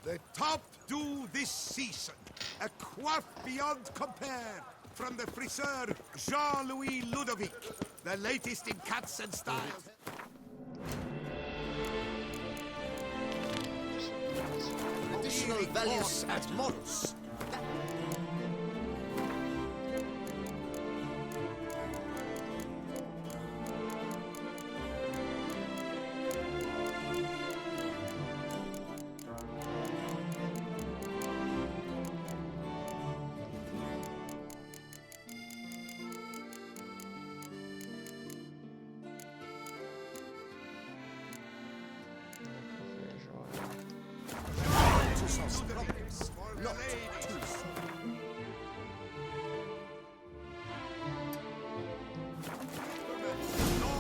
The top do this season. A coif beyond compare from the friseur Jean-Louis Ludovic. The latest in cuts and styles. Additional values at Morus.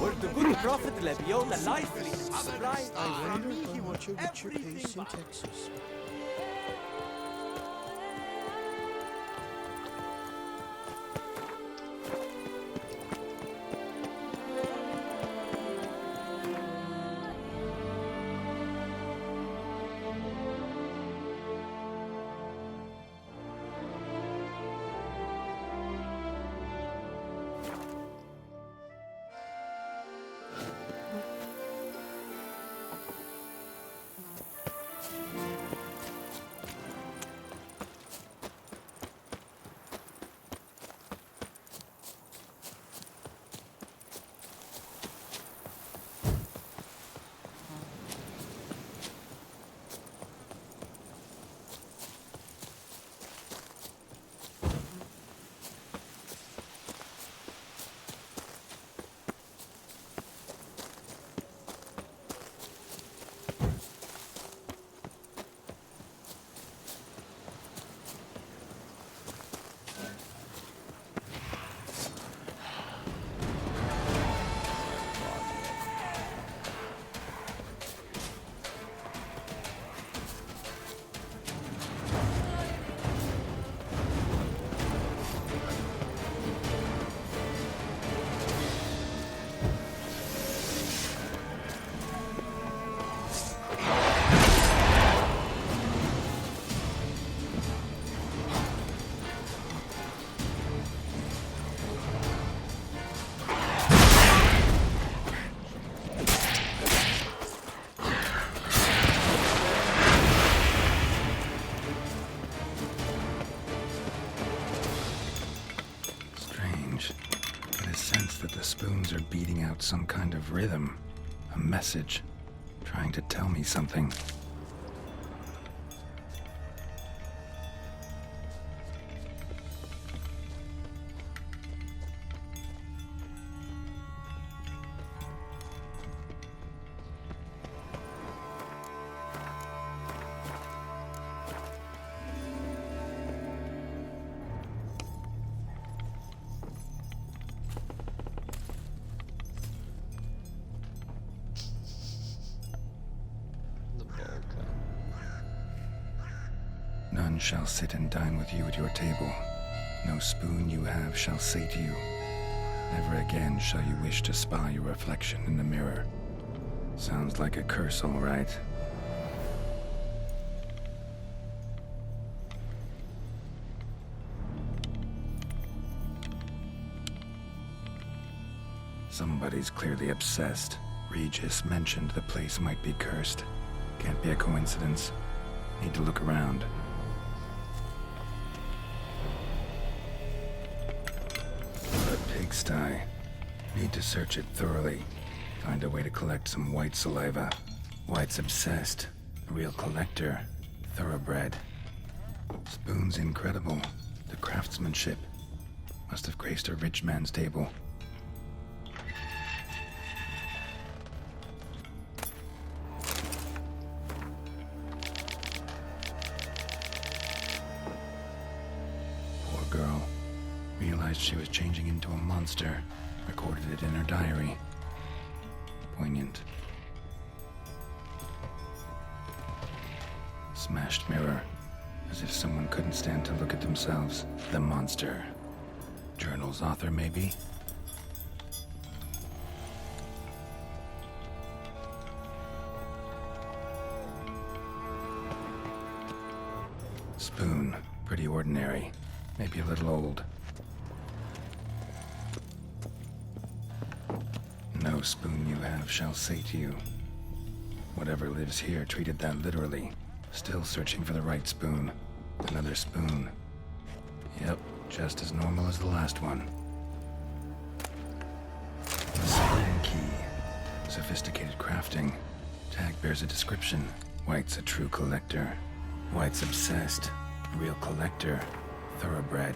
Were the good prophet Lebioda lively and supply? I wonder how much a richer pace in Texas. Spoons are beating out some kind of rhythm, a message, trying to tell me something. None shall sit and dine with you at your table. No spoon you have shall say to you, never again shall you wish to spy your reflection in the mirror. Sounds like a curse, all right. Somebody's clearly obsessed. Regis mentioned the place might be cursed. Can't be a coincidence. Need to look around. A pigsty. Need to search it thoroughly. Find a way to collect some white saliva. White's obsessed. A real collector. Thoroughbred. Spoon's incredible. The craftsmanship. Must have graced a rich man's table. Girl realized she was changing into a monster, recorded it in her diary. Poignant. Smashed mirror, as if someone couldn't stand to look at themselves. The monster. Journal's author, maybe? Spoon. Pretty ordinary. Maybe a little old. No spoon you have shall sate you. Whatever lives here treated that literally. Still searching for the right spoon. Another spoon. Yep, just as normal as the last one. A spoon key. Sophisticated crafting. Tag bears a description. White's a true collector. White's obsessed. Real collector. Thoroughbred.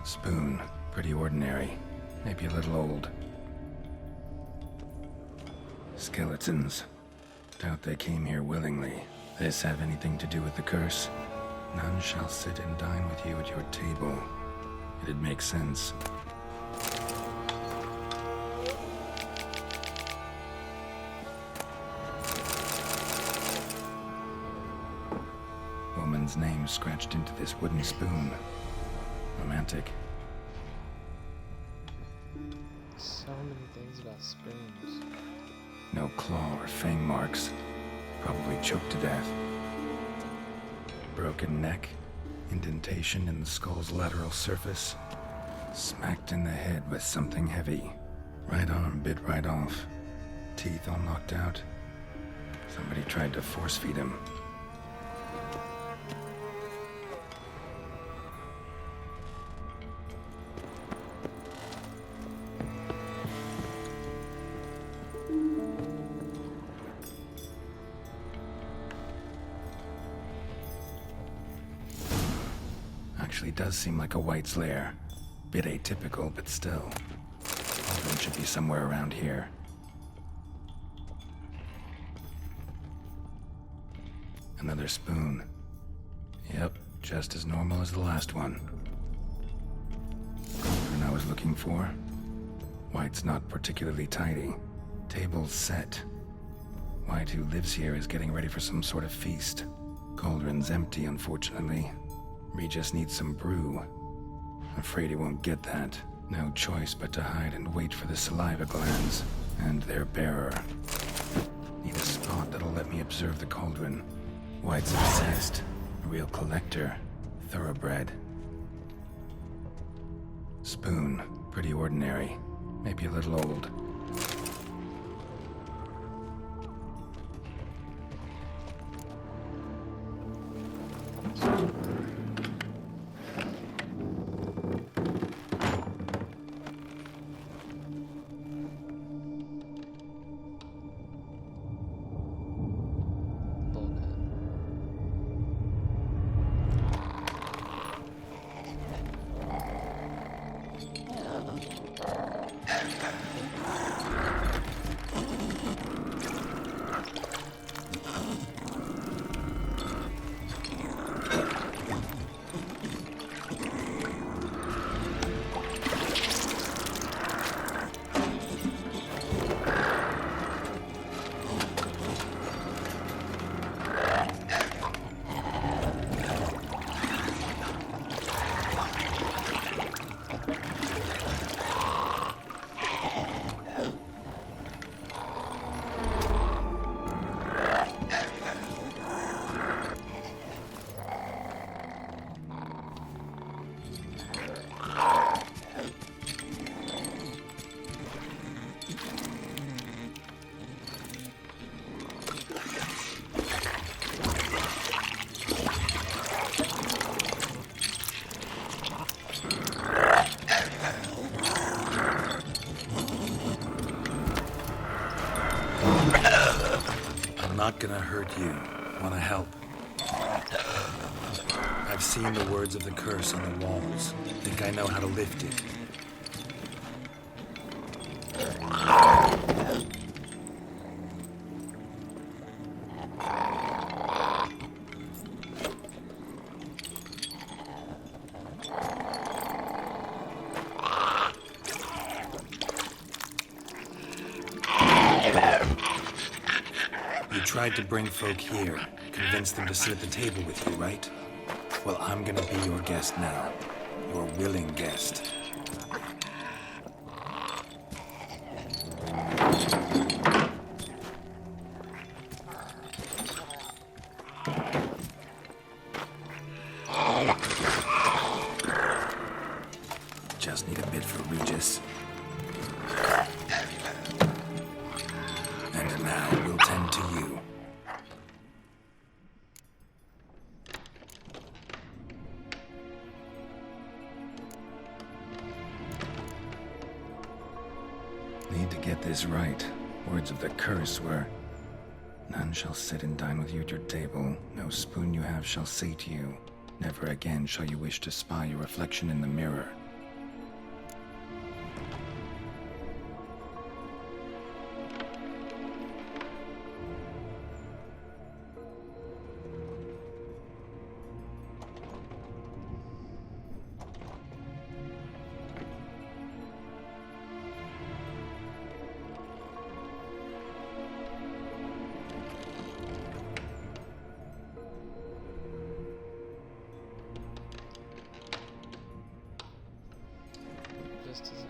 Spoon. Pretty ordinary. Maybe a little old. Skeletons. Doubt they came here willingly. This have anything to do with the curse? None shall sit and dine with you at your table. It'd make sense. Woman's name scratched into this wooden spoon. Romantic. So many things about spoons. No claw or fang marks. Probably choked to death. Broken neck. Indentation in the skull's lateral surface. Smacked in the head with something heavy. Right arm bit right off. Teeth all knocked out. Somebody tried to force feed him. Actually does seem like a White's lair. Bit atypical, but still. Cauldron should be somewhere around here. Another spoon. Yep, just as normal as the last one. Cauldron I was looking for. White's not particularly tidy. Table's set. White, who lives here, is getting ready for some sort of feast. Cauldron's empty, unfortunately. Regis needs some brew. Afraid he won't get that. No choice but to hide and wait for the saliva glands and their bearer. Need a spot that'll let me observe the cauldron. White's obsessed. A real collector. Thoroughbred. Spoon. Pretty ordinary. Maybe a little old. Not gonna hurt you. Wanna help? I've seen the words of the curse on the walls. Think I know how to lift it. Tried to bring folk here, convince them to sit at the table with you, right? Well, I'm gonna be your guest now. Your willing guest. Just need a bit for Regis. And now we'll tend to you. Need to get this right. Words of the curse were, "None shall sit and dine with you at your table. No spoon you have shall sate you. Never again shall you wish to spy your reflection in the mirror." Just a second.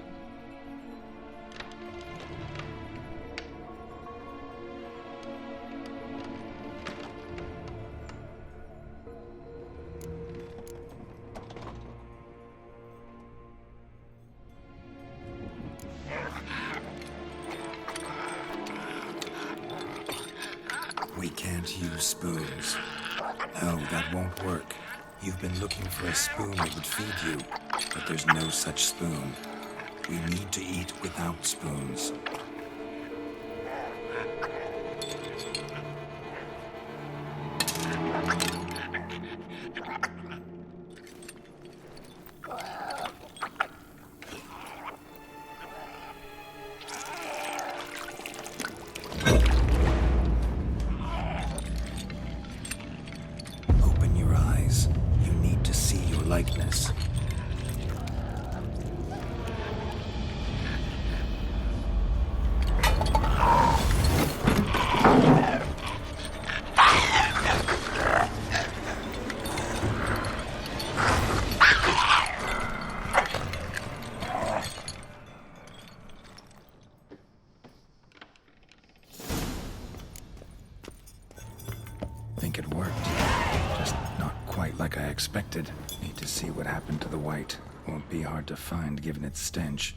We can't use spoons. No, that won't work. You've been looking for a spoon that would feed you, but there's no such spoon. We need to eat without spoons. Open your eyes. You need to see your likeness. Think it worked. Just not quite like I expected. Need to see what happened to the white. Won't be hard to find given its stench.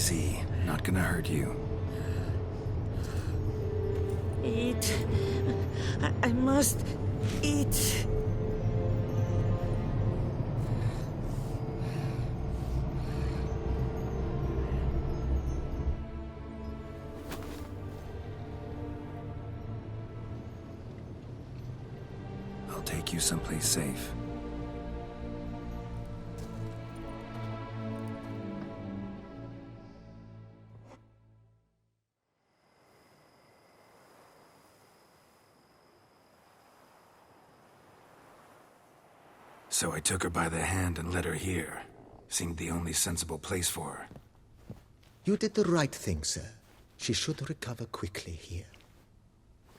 see. Not gonna hurt you. Eat. I must eat. I'll take you someplace safe. So I took her by the hand and led her here. Seemed the only sensible place for her. You did the right thing, sir. She should recover quickly here.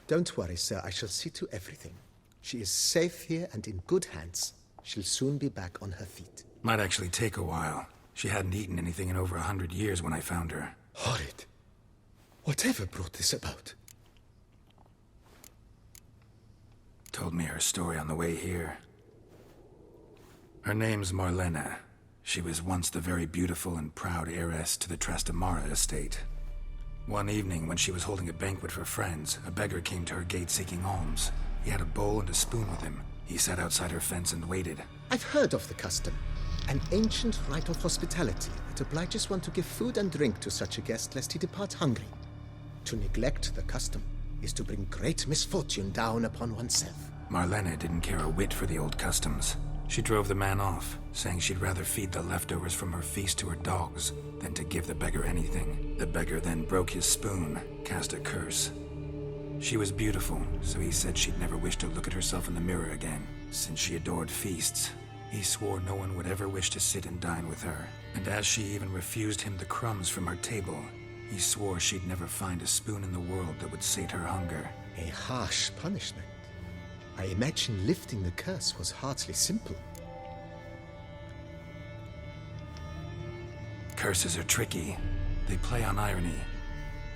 Don't worry, sir. I shall see to everything. She is safe here and in good hands. She'll soon be back on her feet. Might actually take a while. She hadn't eaten anything in over 100 years when I found her. Horrid. Whatever brought this about? Told me her story on the way here. Her name's Marlena. She was once the very beautiful and proud heiress to the Trastamara estate. One evening, when she was holding a banquet for friends, a beggar came to her gate seeking alms. He had a bowl and a spoon with him. He sat outside her fence and waited. I've heard of the custom. An ancient rite of hospitality that obliges one to give food and drink to such a guest lest he depart hungry. To neglect the custom is to bring great misfortune down upon oneself. Marlena didn't care a whit for the old customs. She drove the man off, saying she'd rather feed the leftovers from her feast to her dogs than to give the beggar anything. The beggar then broke his spoon, cast a curse. She was beautiful, so he said she'd never wish to look at herself in the mirror again. Since she adored feasts, he swore no one would ever wish to sit and dine with her. And as she even refused him the crumbs from her table, he swore she'd never find a spoon in the world that would sate her hunger. A harsh punishment. I imagine lifting the curse was hardly simple. Curses are tricky. They play on irony.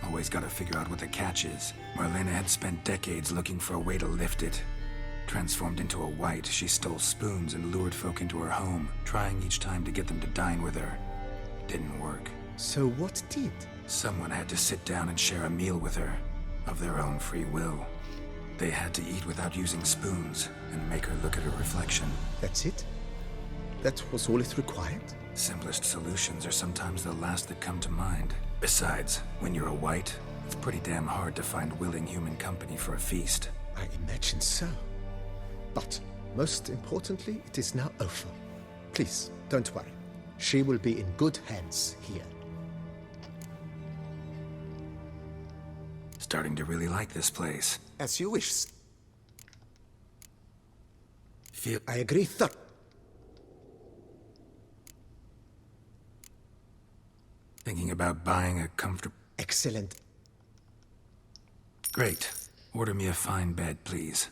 Always gotta figure out what the catch is. Marlena had spent decades looking for a way to lift it. Transformed into a wight, she stole spoons and lured folk into her home, trying each time to get them to dine with her. Didn't work. So what did? Someone had to sit down and share a meal with her, of their own free will. They had to eat without using spoons, and make her look at her reflection. That's it? That was all it required? Simplest solutions are sometimes the last that come to mind. Besides, when you're a wight, it's pretty damn hard to find willing human company for a feast. I imagine so. But, most importantly, it is now over. Please, don't worry. She will be in good hands here. Starting to really like this place. As you wish. Feel... I agree Thinking about buying a comfortable... Excellent. Great. Order me a fine bed, please.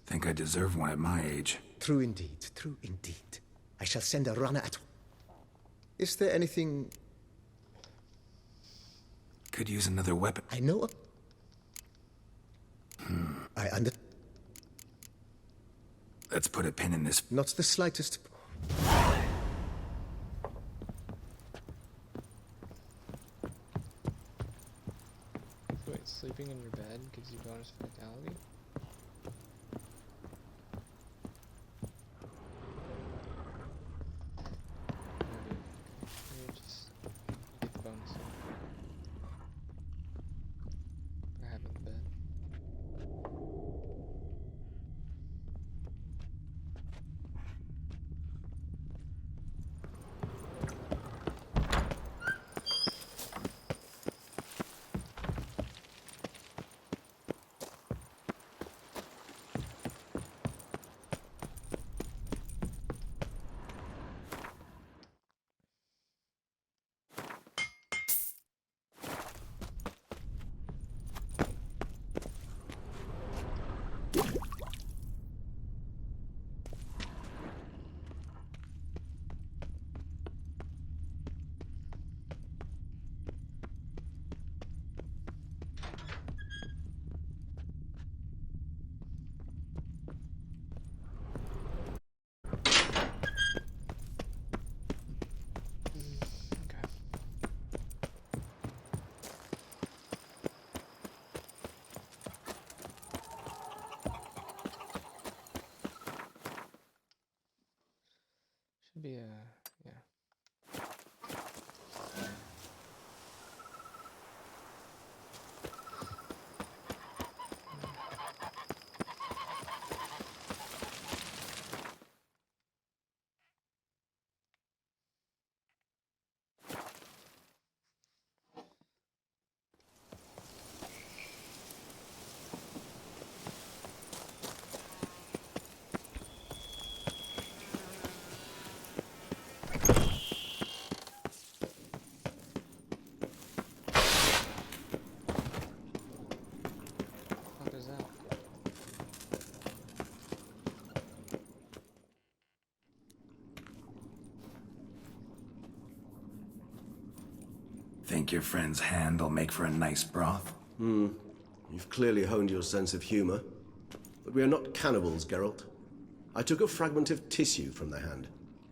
Think I deserve one at my age. True indeed, true indeed. I shall send a runner at... Is there anything... Could use another weapon. I know of... I under... Let's put a pin in this. Not the slightest... Wait, sleeping in your bed gives you bonus vitality? Maybe just get the bonus for having the bed. Think your friend's hand'll make for a nice broth? You've clearly honed your sense of humor. But we are not cannibals, Geralt. I took a fragment of tissue from the hand.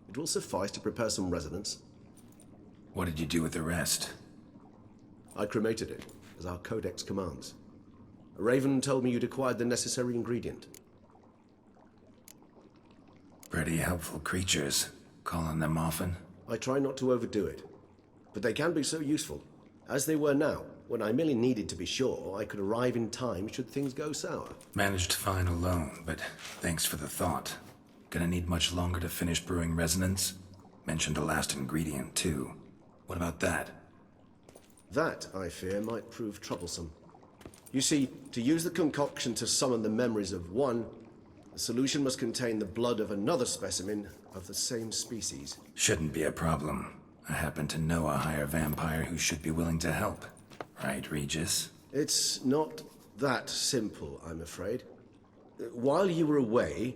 It will suffice to prepare some resonance. What did you do with the rest? I cremated it, as our codex commands. A raven told me you'd acquired the necessary ingredient. Pretty helpful creatures. Calling them often? I try not to overdo it, but they can be so useful, as they were now, when I merely needed to be sure I could arrive in time should things go sour. Managed fine alone, but thanks for the thought. Gonna need much longer to finish brewing resonance? Mentioned a last ingredient, too. What about that? That, I fear, might prove troublesome. You see, to use the concoction to summon the memories of one, the solution must contain the blood of another specimen of the same species. Shouldn't be a problem. I happen to know a higher vampire who should be willing to help. Right, Regis? It's not that simple, I'm afraid. While you were away,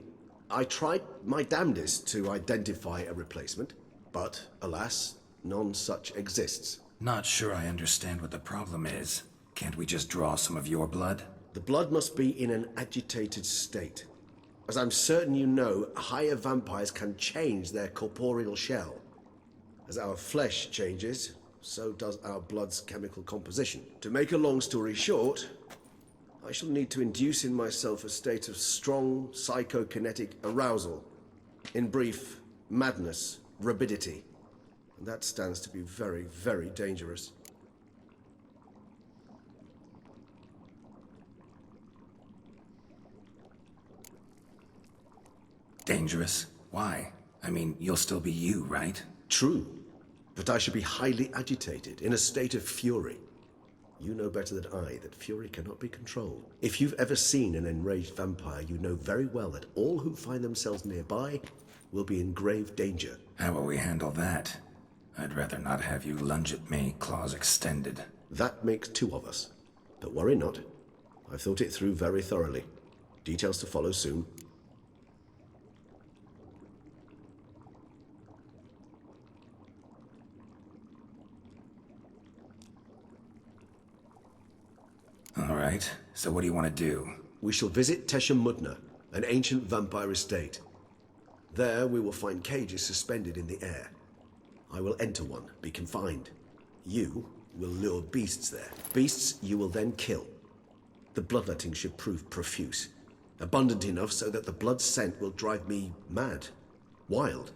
I tried my damnedest to identify a replacement, but alas, none such exists. Not sure I understand what the problem is. Can't we just draw some of your blood? The blood must be in an agitated state. As I'm certain you know, higher vampires can change their corporeal shell. As our flesh changes, so does our blood's chemical composition. To make a long story short, I shall need to induce in myself a state of strong psychokinetic arousal. In brief, madness, rabidity. And that stands to be very, very dangerous. Dangerous? Why? I mean, you'll still be you, right? True, but I should be highly agitated, in a state of fury. You know better than I that fury cannot be controlled. If you've ever seen an enraged vampire, you know very well that all who find themselves nearby will be in grave danger. How will we handle that? I'd rather not have you lunge at me, claws extended. That makes two of us. But worry not. I've thought it through very thoroughly. Details to follow soon. All right, so what do you want to do? We shall visit Tesha Mudna, an ancient vampire estate. There we will find cages suspended in the air. I will enter one, be confined. You will lure beasts there. Beasts you will then kill. The bloodletting should prove profuse. Abundant enough so that the blood scent will drive me mad. Wild.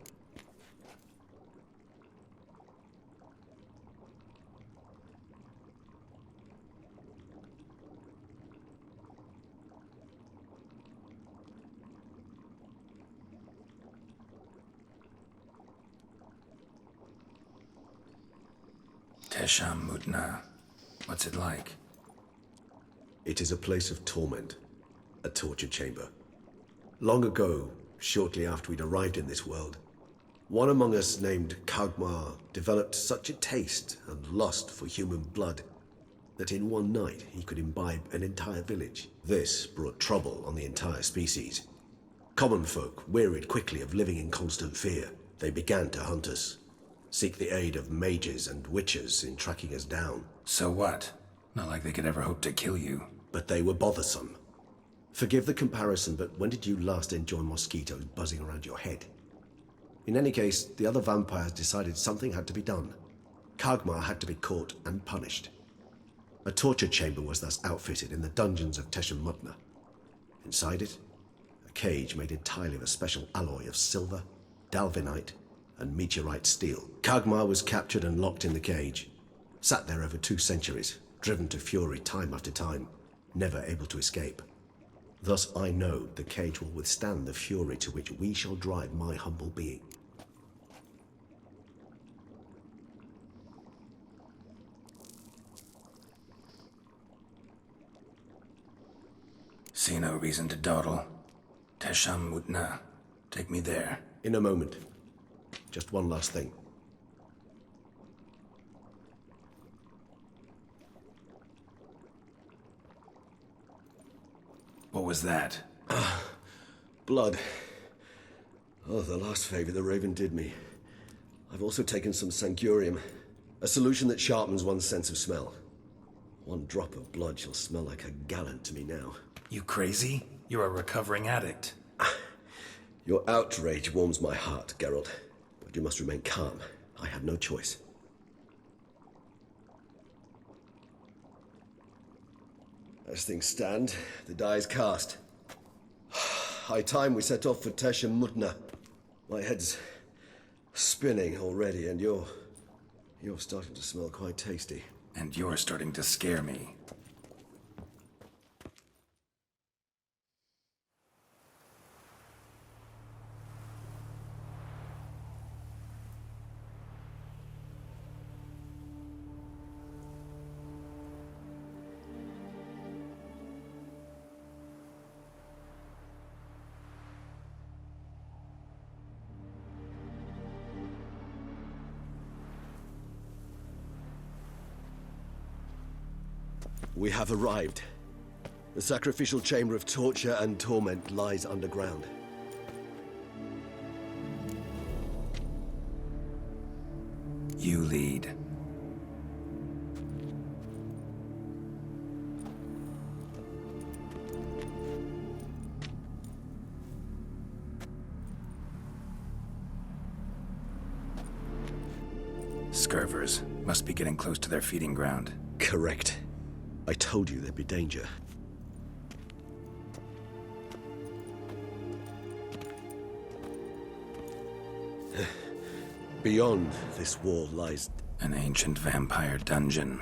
Tesha Mudna. What's it like? It is a place of torment. A torture chamber. Long ago, shortly after we'd arrived in this world, one among us named Kagmar developed such a taste and lust for human blood that in one night he could imbibe an entire village. This brought trouble on the entire species. Common folk wearied quickly of living in constant fear. They began to hunt us. Seek the aid of mages and witches in tracking us down. So what? Not like they could ever hope to kill you. But they were bothersome. Forgive the comparison, but when did you last enjoy mosquitoes buzzing around your head? In any case, the other vampires decided something had to be done. Kagmar had to be caught and punished. A torture chamber was thus outfitted in the dungeons of Tesha Mudna. Inside it, a cage made entirely of a special alloy of silver, dalvinite, and meteorite steel. Kagmar was captured and locked in the cage. Sat there over 2 centuries, driven to fury time after time, never able to escape. Thus I know the cage will withstand the fury to which we shall drive my humble being. See no reason to dawdle. Tesha Mudna. Take me there. In a moment. Just one last thing. What was that? Blood. Oh, the last favor the Raven did me. I've also taken some Sangurium. A solution that sharpens one's sense of smell. One drop of blood shall smell like a gallon to me now. You crazy? You're a recovering addict. Your outrage warms my heart, Geralt. But you must remain calm. I have no choice. As things stand, the die is cast. High time we set off for Tesha Mutna. My head's spinning already, and you're starting to smell quite tasty. And you're starting to scare me. We have arrived. The sacrificial chamber of torture and torment lies underground. You lead. Scurvers must be getting close to their feeding ground. Correct. I told you there'd be danger. Beyond this wall lies... An ancient vampire dungeon.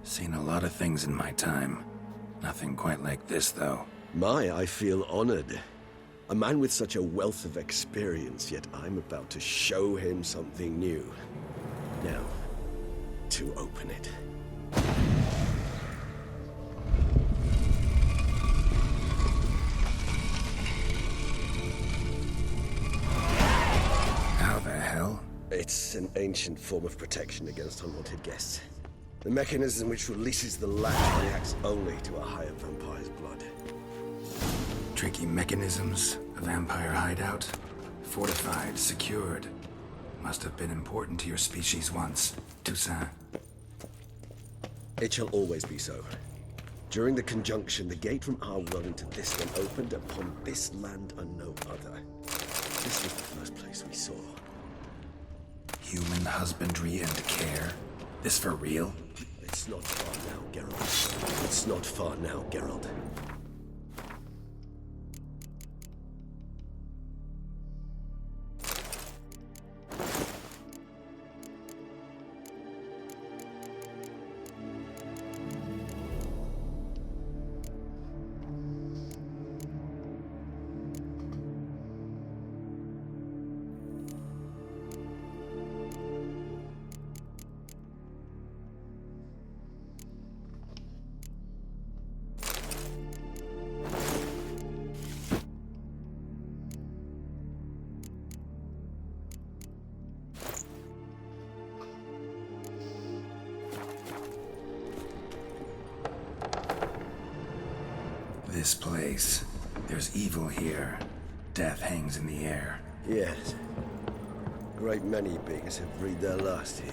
Seen a lot of things in my time. Nothing quite like this, though. I feel honored. A man with such a wealth of experience, yet I'm about to show him something new. Now, to open it. How the hell? It's an ancient form of protection against unwanted guests. The mechanism which releases the latch reacts only to a higher vampire's blood. Tricky mechanisms, a vampire hideout. Fortified, secured. Must have been important to your species once, Toussaint. It shall always be so. During the conjunction, the gate from our world into this one opened upon this land and no other. This was the first place we saw. Human husbandry and care? This for real? It's not far now, Geralt. It's not far now, Geralt. This place. There's evil here. Death hangs in the air. Yes. Great many beings have breathed their last here.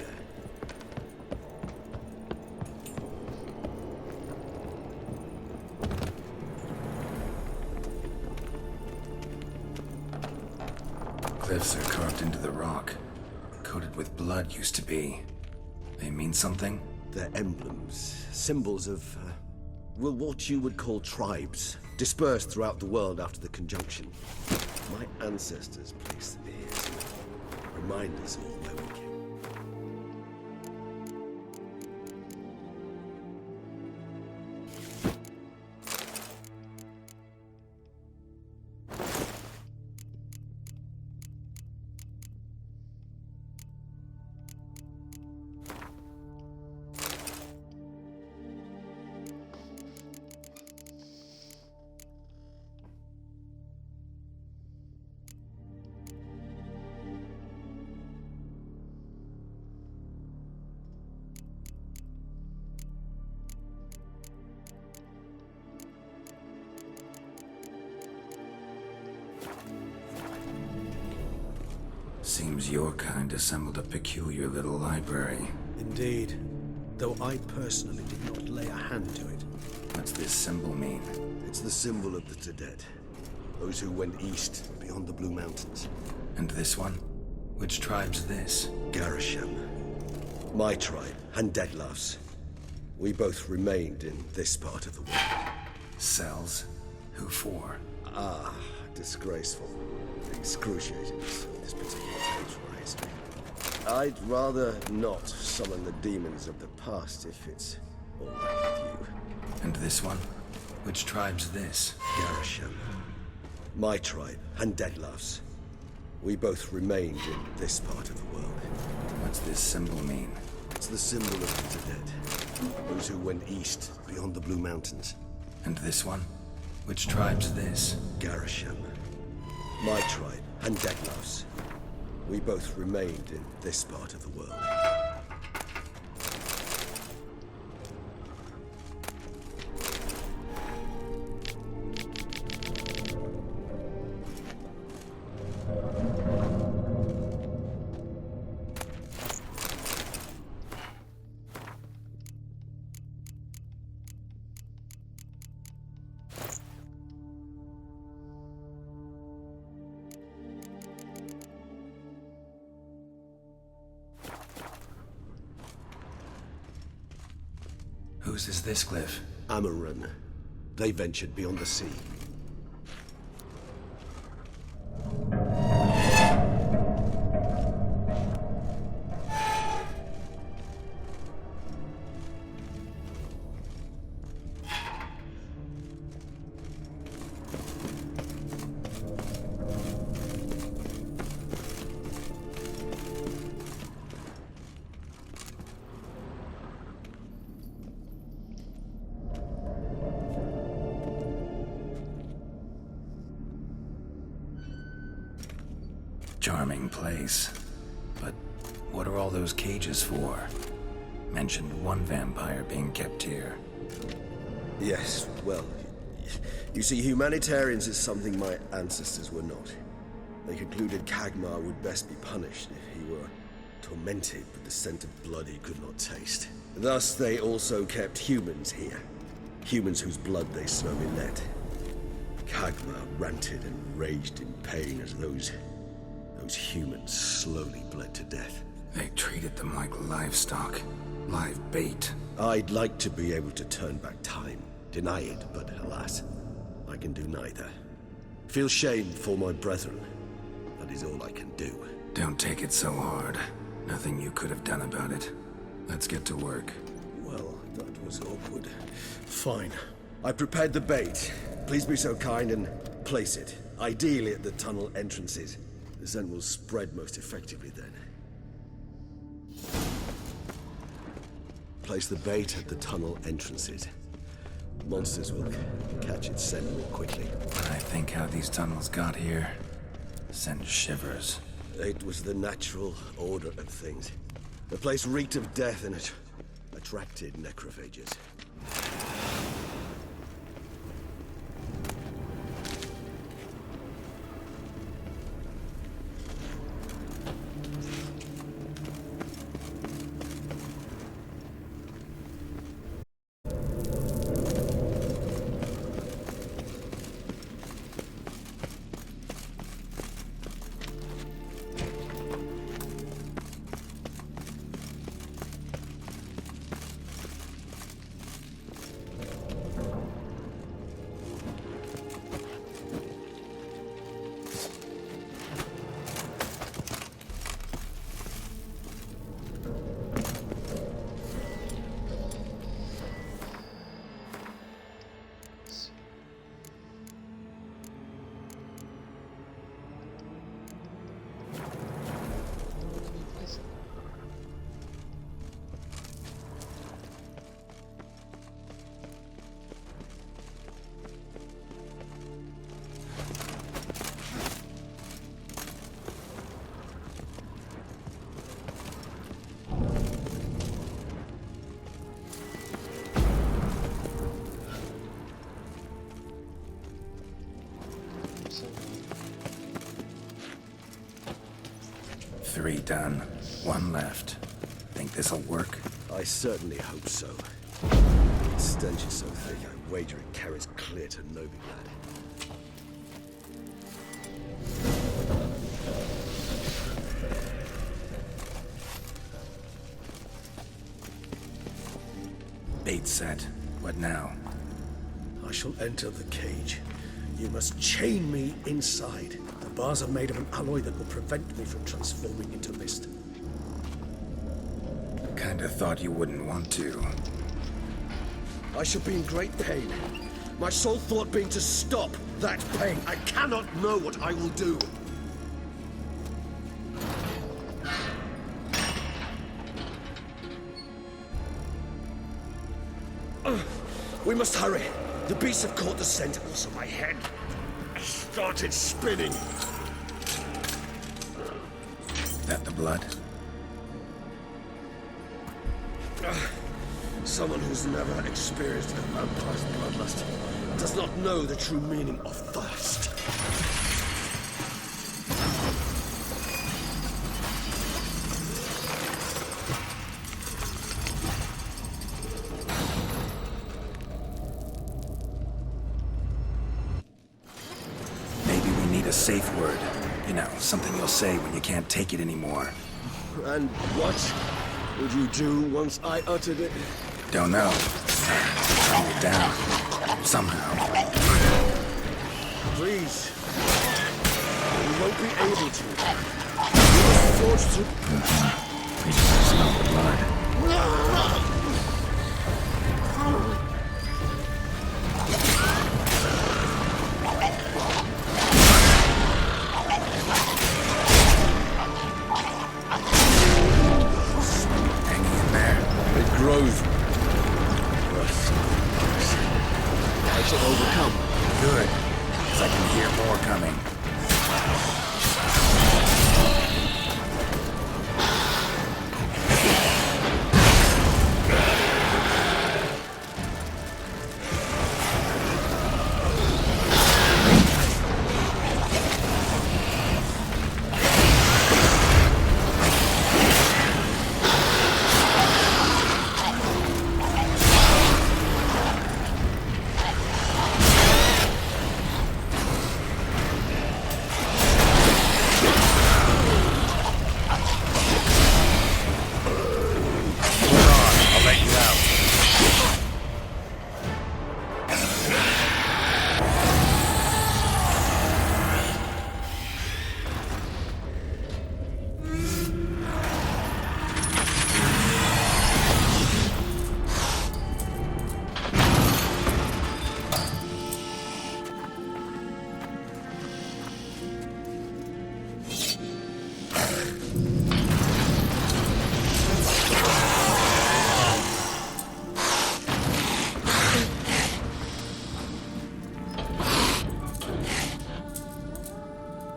Cliffs are carved into the rock. Coated with blood used to be. They mean something? They're emblems, symbols of, what you would call tribes, dispersed throughout the world after the conjunction. My ancestors placed them here to remind us all where we came. Seems your kind assembled a peculiar little library. Indeed. Though I personally did not lay a hand to it. What's this symbol mean? It's the symbol of the Tedet. Those who went east, beyond the Blue Mountains. And this one? Which tribe's this? Garisham. My tribe, and Deadloves. We both remained in this part of the world. Cells? Who for? Ah, disgraceful. Excruciating, so this particular page for our history. I'd rather not summon the demons of the past if it's all right with you. And this one? Which tribe's this? Garisham. My tribe, and Deadloves. We both remained in this part of the world. What's this symbol mean? It's the symbol of the Tedet. Those who went east, beyond the Blue Mountains. And this one? Which tribe's this? Garisham. My tribe, and Deadloves. We both remained in this part of the world. Whose is this glyph? Amaran. They ventured beyond the sea. Charming place. But what are all those cages for? Mentioned one vampire being kept here. Yes, well, you see, humanitarians is something my ancestors were not. They concluded Kagmar would best be punished if he were tormented with the scent of blood he could not taste. Thus, they also kept humans here. Humans whose blood they slowly let. Kagmar ranted and raged in pain as those humans slowly bled to death. They treated them like livestock. Live bait. I'd like to be able to turn back time. Deny it, but alas, I can do neither. Feel shame for my brethren. That is all I can do. Don't take it so hard. Nothing you could have done about it. Let's get to work. Well, that was awkward. Fine. I prepared the bait. Please be so kind and place it. Ideally at the tunnel entrances. The scent will spread most effectively then. Place the bait at the tunnel entrances. Monsters will catch its scent more quickly. When I think how these tunnels got here, sends shivers. It was the natural order of things. The place reeked of death and it attracted necrophages. Three done. One left. Think this'll work? I certainly hope so. The stench is so thick, I wager it carries clear to Novigrad. Bait set. What now? I shall enter the cage. You must chain me inside. The bars are made of an alloy that will prevent me from transforming into mist. Kinda thought you wouldn't want to. I shall be in great pain. My sole thought being to stop that pain. I cannot know what I will do. We must hurry. The beasts have caught the scent. Also, my head started spinning. That the blood? Someone who's never experienced a vampire's bloodlust does not know the true meaning of thirst. Maybe we need a safe word. You know, something you'll say when you can't take it anymore. And what would you do once I uttered it? Don't know. Calm it down. Somehow. Please. You won't be able to. You are forced to... We just smell the blood. Hanging in there. It grows. I shall overcome. Good. 'Cause I can hear more coming.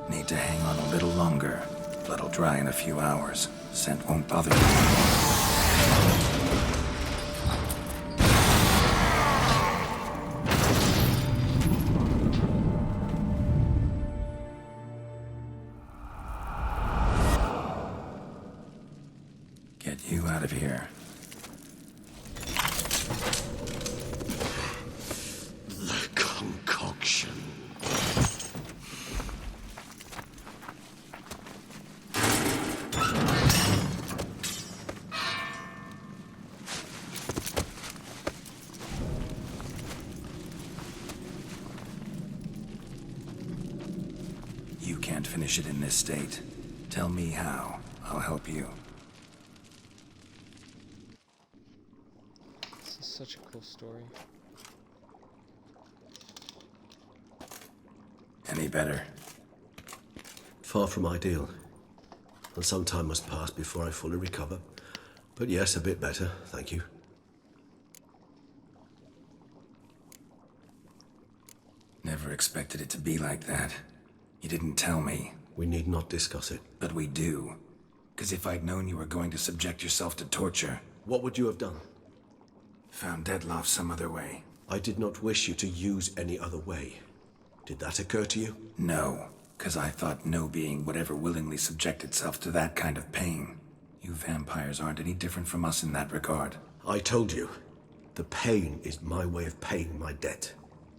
Need to hang on a little longer. Blood'll dry in a few hours. Scent won't bother you. Get you out of here. The concoction. You can't finish it in this state. Tell me how. I'll help you. This is such a cool story. Any better? Far from ideal. And some time must pass before I fully recover. But yes, a bit better, thank you. Never expected it to be like that. You didn't tell me. We need not discuss it. But we do. 'Cause if I'd known you were going to subject yourself to torture, What would you have done? found Deadloff some other way. I did not wish you to use any other way. Did that occur to you? No, 'cause I thought no being would ever willingly subject itself to that kind of pain. You vampires aren't any different from us in that regard. I told you, the pain is my way of paying my debt.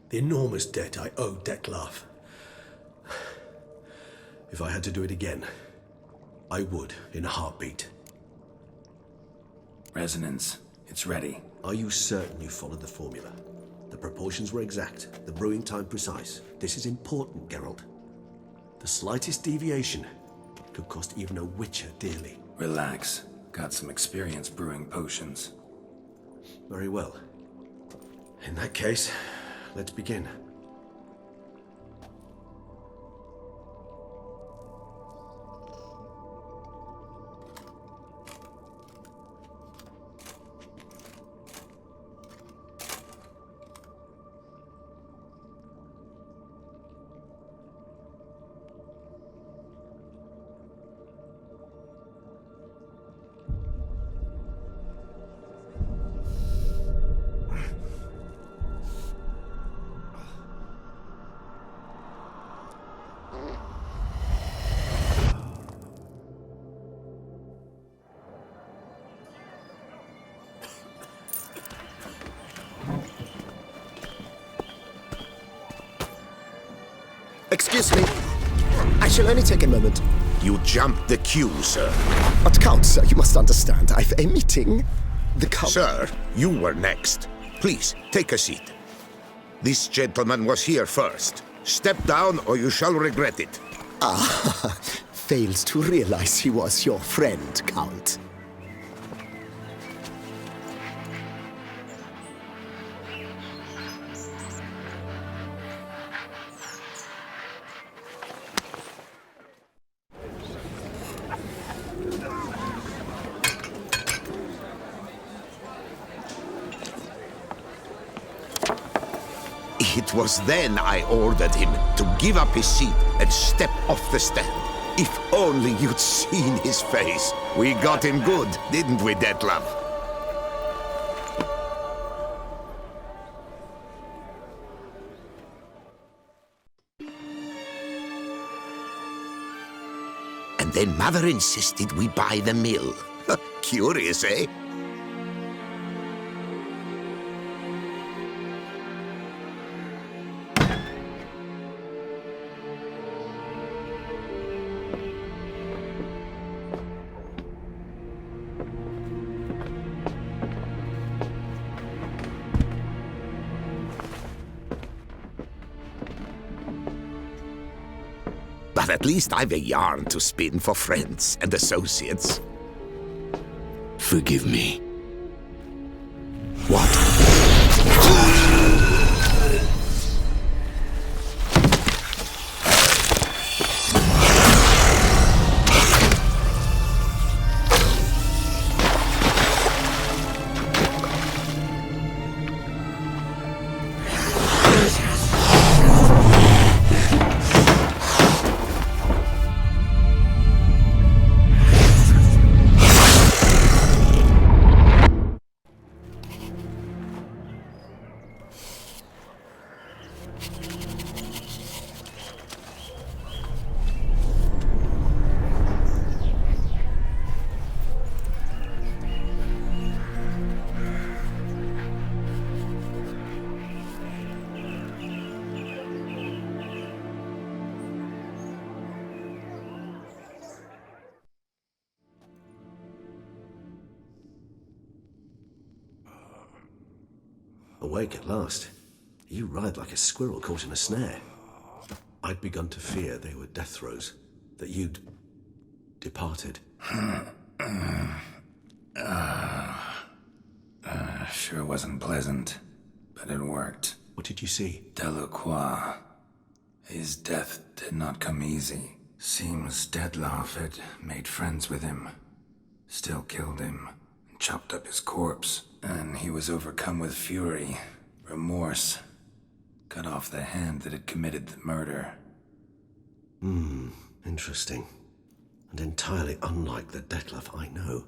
The enormous debt I owe Dettlaff. If I had to do it again, I would, in a heartbeat. Resonance. It's ready. Are you certain you followed the formula? The proportions were exact, the brewing time precise. This is important, Geralt. The slightest deviation could cost even a witcher dearly. Relax. Got some experience brewing potions. Very well. In that case, let's begin. Excuse me. I shall only take a moment. You jumped the queue, sir. But Count, sir, you must understand. I've a meeting. The Count... Sir, you were next. Please, take a seat. This gentleman was here first. Step down or you shall regret it. Ah, fails to realize he was your friend, Count. It was then I ordered him to give up his seat and step off the stand. If only you'd seen his face. We got him good, didn't we, Dettlaff? And then Mother insisted we buy the mill. Curious, eh? But at least I've a yarn to spin for friends and associates. Forgive me. What? Awake at last. You ride like a squirrel caught in a snare. I'd begun to fear they were death throes, that you'd departed. Sure wasn't pleasant, but it worked. What did you see? Delacroix. His death did not come easy. Seems Dettlaff had made friends with him. Still killed him, and chopped up his corpse. And he was overcome with fury, remorse. Cut off the hand that had committed the murder. Interesting. And entirely unlike the Dettlaff I know.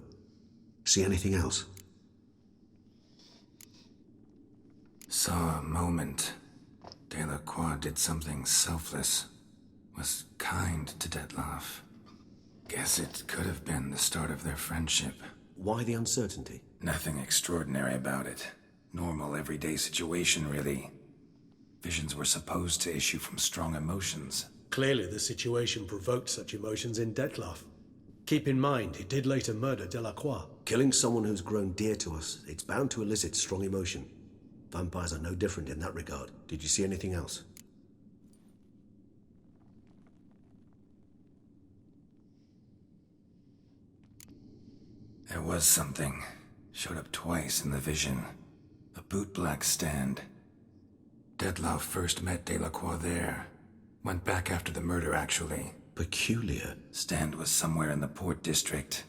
See anything else? Saw a moment. Delacroix did something selfless. Was kind to Dettlaff. Guess it could have been the start of their friendship. Why the uncertainty? Nothing extraordinary about it. Normal, everyday situation, really. Visions were supposed to issue from strong emotions. Clearly, the situation provoked such emotions in Dettlaff. Keep in mind, he did later murder Delacroix. Killing someone who's grown dear to us, it's bound to elicit strong emotion. Vampires are no different in that regard. Did you see anything else? There was something. Showed up twice in the vision. A bootblack stand. Dettlaff first met Delacroix there. Went back after the murder, actually. Peculiar. Stand was somewhere in the port district.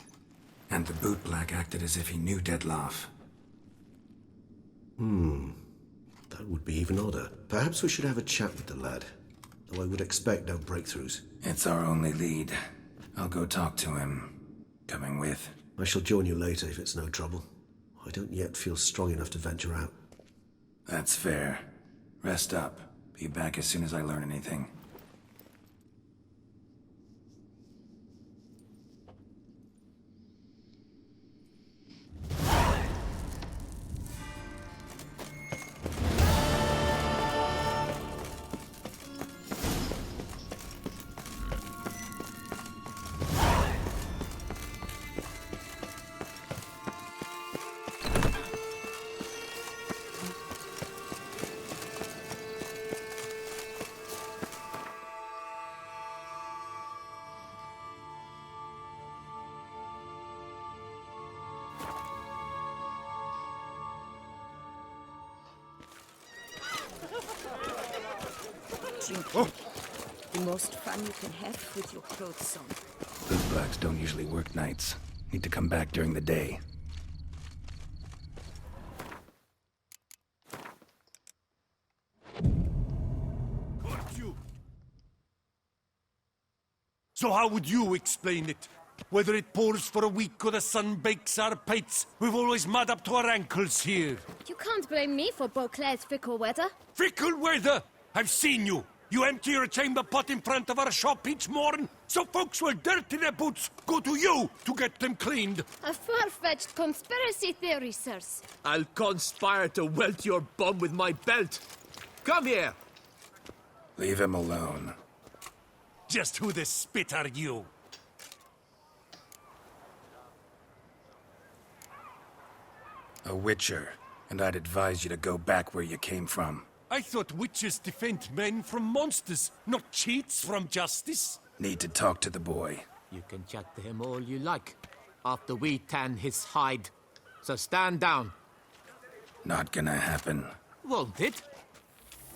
And the bootblack acted as if he knew Dettlaff. That would be even odder. Perhaps we should have a chat with the lad. Though I would expect no breakthroughs. It's our only lead. I'll go talk to him. Coming with. I shall join you later if it's no trouble. I don't yet feel strong enough to venture out. That's fair. Rest up. Be back as soon as I learn anything. Drink. The most fun you can have with your clothes on. Bootblacks don't usually work nights. Need to come back during the day. So how would you explain it? Whether it pours for a week or the sun bakes our pates, we've always mud up to our ankles here. You can't blame me for Beauclair's fickle weather. Fickle weather! I've seen you. You empty your chamber pot in front of our shop each morn, so folks will dirty their boots, go to you to get them cleaned. A far-fetched conspiracy theory, sirs. I'll conspire to welt your bum with my belt. Come here. Leave him alone. Just who the spit are you? A witcher, and I'd advise you to go back where you came from. I thought witches defend men from monsters, not cheats from justice. Need to talk to the boy. You can chat to him all you like, after we tan his hide. So stand down. Not gonna happen. Won't it?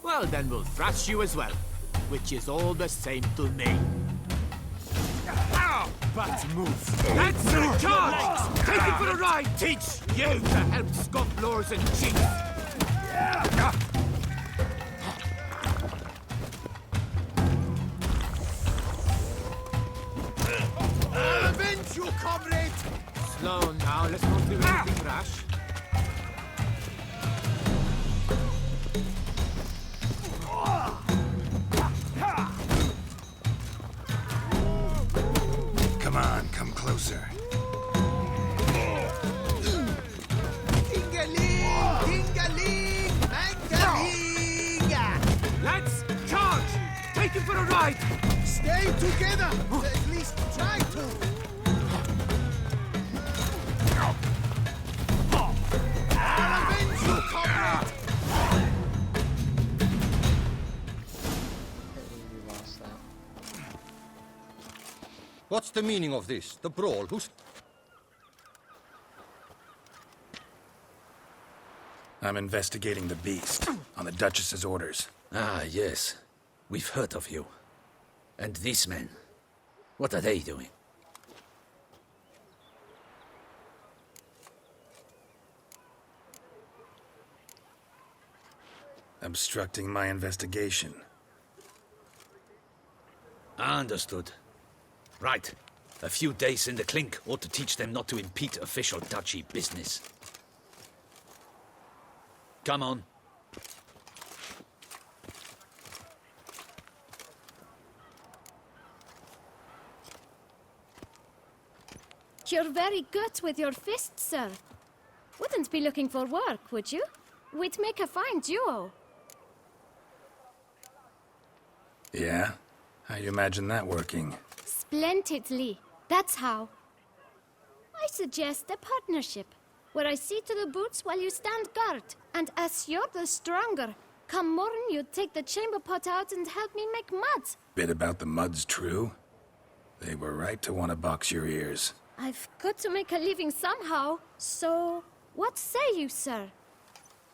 Well, then we'll thrash you as well, which is all the same to me. Ow! Bad move. That's the charge! Take it for a ride! Teach you to help scofflaws and cheats! I'll avenge you, comrade! Slow now, let's not do anything rash. Come on, come closer. Tingaling! Tingaling! Mangaling! Let's charge! Take it for a ride! Stay together! At least try to! I'll avenge you, comrade! We lost that. What's the meaning of this? The brawl? Who's... I'm investigating the beast, on the Duchess's orders. Ah, yes. We've heard of you. And these men, what are they doing? Obstructing my investigation. Understood. Right. A few days in the clink ought to teach them not to impede official duchy business. Come on. You're very good with your fists, sir. Wouldn't be looking for work, would you? We'd make a fine duo. Yeah? How you imagine that working? Splendidly. That's how. I suggest a partnership, where I see to the boots while you stand guard. And as you're the stronger, come morn you take the chamber pot out and help me make mud. Bit about the mud's true? They were right to want to box your ears. I've got to make a living somehow, so what say you, sir?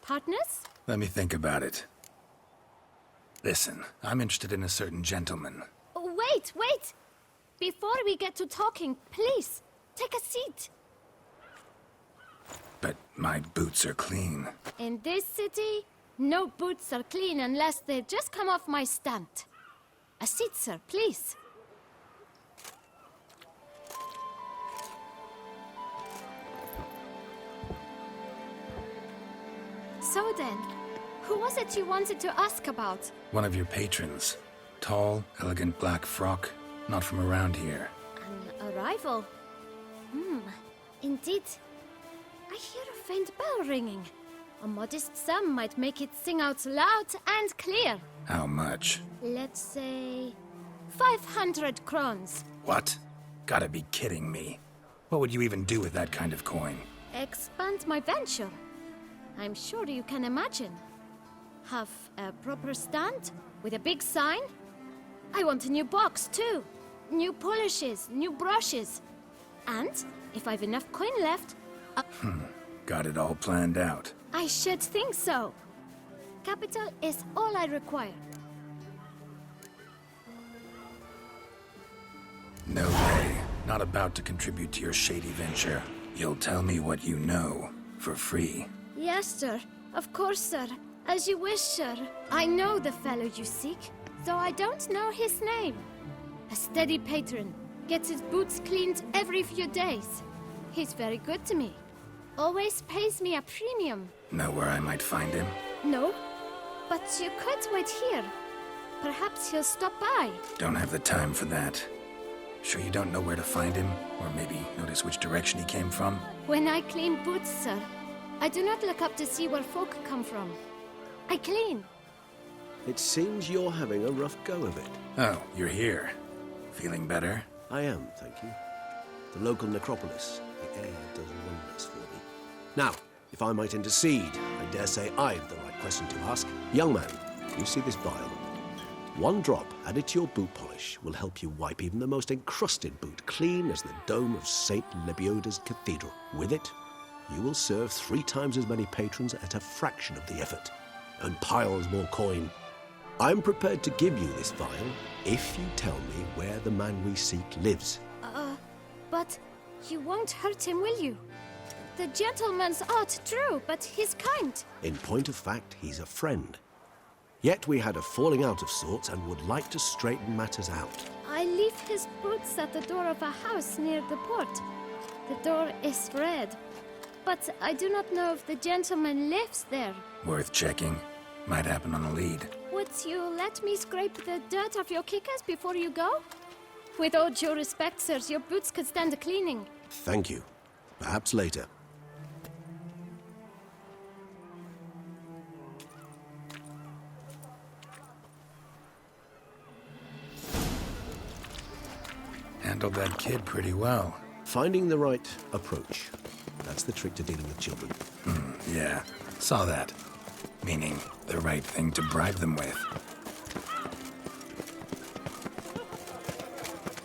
Partners? Let me think about it. Listen, I'm interested in a certain gentleman. Oh, wait! Before we get to talking, please, take a seat. But my boots are clean. In this city, no boots are clean unless they just come off my stand. A seat, sir, please. So then, who was it you wanted to ask about? One of your patrons. Tall, elegant black frock. Not from around here. An arrival? Indeed. I hear a faint bell ringing. A modest sum might make it sing out loud and clear. How much? Let's say 500 crowns. What? Gotta be kidding me. What would you even do with that kind of coin? Expand my venture. I'm sure you can imagine. Have a proper stand with a big sign. I want a new box too. New polishes, new brushes. And if I've enough coin left, Got it all planned out. I should think so. Capital is all I require. No way. Not about to contribute to your shady venture. You'll tell me what you know, for free. Yes, sir. Of course, sir. As you wish, sir. I know the fellow you seek, though I don't know his name. A steady patron. Gets his boots cleaned every few days. He's very good to me. Always pays me a premium. Know where I might find him? No, but you could wait here. Perhaps he'll stop by. Don't have the time for that. Sure you don't know where to find him? Or maybe notice which direction he came from? When I clean boots, sir, I do not look up to see where folk come from. I clean. It seems you're having a rough go of it. Oh, you're here. Feeling better? I am, thank you. The local necropolis. The air does wonders for me. Now, if I might intercede, I dare say I've the right question to ask. Young man, you see this vial? One drop added to your boot polish will help you wipe even the most encrusted boot clean as the dome of St. Lebioda's Cathedral. With it, you will serve 3 times as many patrons at a fraction of the effort, and piles more coin. I'm prepared to give you this vial if you tell me where the man we seek lives. But you won't hurt him, will you? The gentleman's odd, true, but he's kind. In point of fact, he's a friend. Yet we had a falling out of sorts and would like to straighten matters out. I leave his boots at the door of a house near the port. The door is red, but I do not know if the gentleman lives there. Worth checking. Might happen on a lead. Would you let me scrape the dirt off your kickers before you go? With all due respect, sirs, your boots could stand a cleaning. Thank you. Perhaps later. Handled that kid pretty well. Finding the right approach. That's the trick to dealing with children. Yeah, saw that. Meaning, the right thing to bribe them with.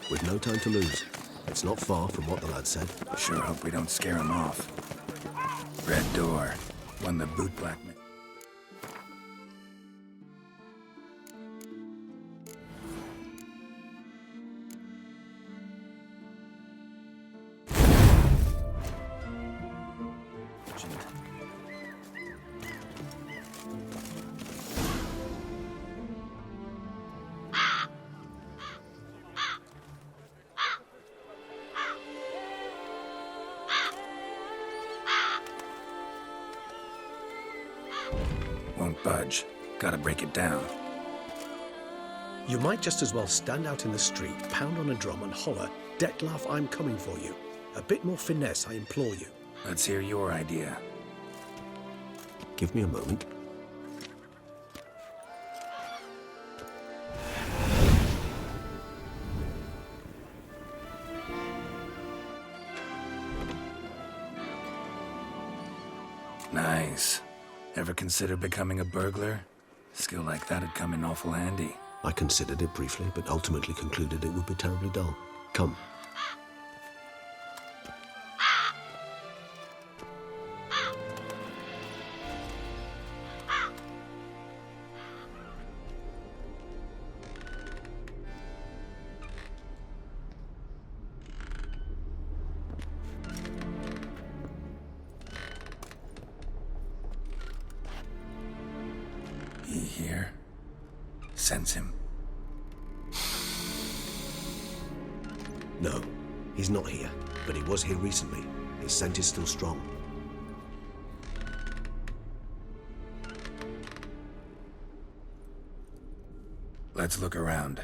With no time to lose. It's not far from what the lad said. Sure hope we don't scare him off. Red door. One the boot blackman. Won't budge. Gotta break it down. You might just as well stand out in the street, pound on a drum and holler, "Dettlaff, I'm coming for you." A bit more finesse, I implore you. Let's hear your idea. Give me a moment. Nice. Ever consider becoming a burglar? Skill like that'd come in awful handy. I considered it briefly, but ultimately concluded it would be terribly dull. Come. He here? Sense him. No, he's not here, but he was here recently. His scent is still strong. Let's look around.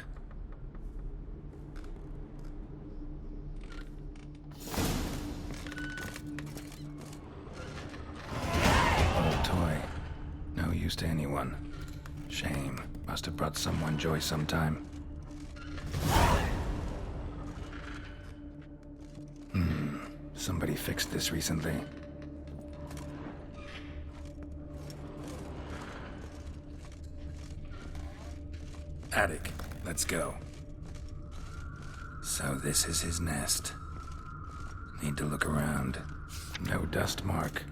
Old toy. No use to anyone. Shame. Must have brought someone joy sometime. Somebody fixed this recently. Attic. Let's go. So this is his nest. Need to look around. No dust mark.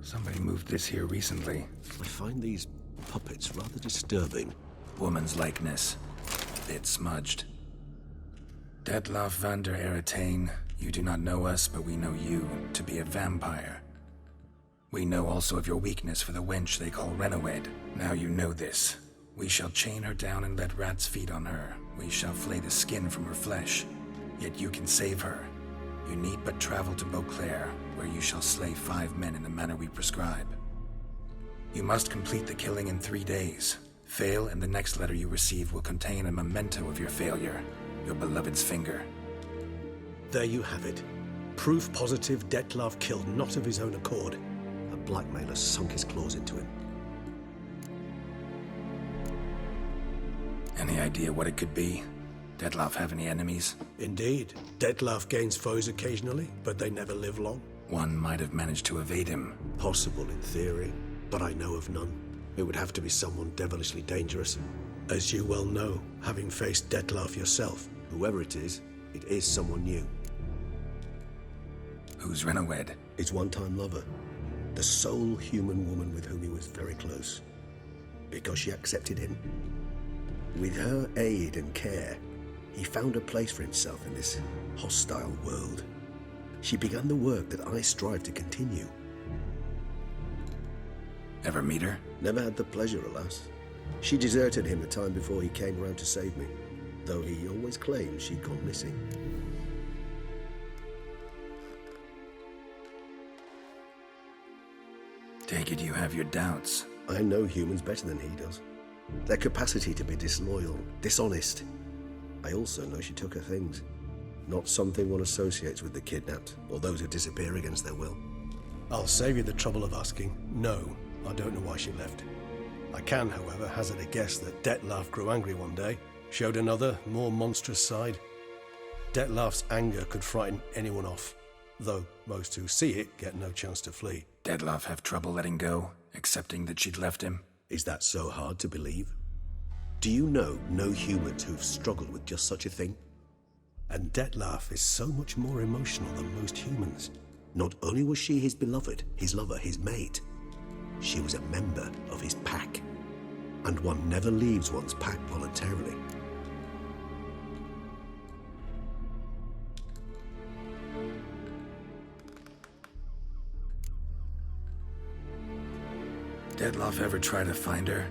Somebody moved this here recently. I find these puppets rather disturbing. Woman's likeness. Bit smudged. Detlaff van der Eretain, you do not know us, but we know you to be a vampire. We know also of your weakness for the wench they call Renawed. Now you know this. We shall chain her down and let rats feed on her. We shall flay the skin from her flesh. Yet you can save her. You need but travel to Beauclair, where you shall slay 5 men in the manner we prescribe. You must complete the killing in 3 days. Fail, and the next letter you receive will contain a memento of your failure. Your beloved's finger. There you have it. Proof positive Detlaff killed not of his own accord. A blackmailer sunk his claws into him. Any idea what it could be? Detlaff have any enemies? Indeed. Detlaff gains foes occasionally, but they never live long. One might have managed to evade him. Possible in theory, but I know of none. It would have to be someone devilishly dangerous. As you well know, having faced Detlaff yourself. Whoever it is someone new. Who's Renawed? His one-time lover. The sole human woman with whom he was very close. Because she accepted him. With her aid and care, he found a place for himself in this hostile world. She began the work that I strive to continue. Ever meet her? Never had the pleasure, alas. She deserted him a time before he came round to save me, though he always claimed she'd gone missing. Take it you have your doubts. I know humans better than he does. Their capacity to be disloyal, dishonest. I also know she took her things. Not something one associates with the kidnapped, or those who disappear against their will. I'll save you the trouble of asking. No, I don't know why she left. I can, however, hazard a guess that Detlaff grew angry one day, showed another, more monstrous side. Detlaff's anger could frighten anyone off, though most who see it get no chance to flee. Detlaff have trouble letting go, accepting that she'd left him? Is that so hard to believe? Do you know no humans who've struggled with just such a thing? And Detlaff is so much more emotional than most humans. Not only was she his beloved, his lover, his mate, she was a member of his pack. And one never leaves one's pack voluntarily. Detlaff ever try to find her?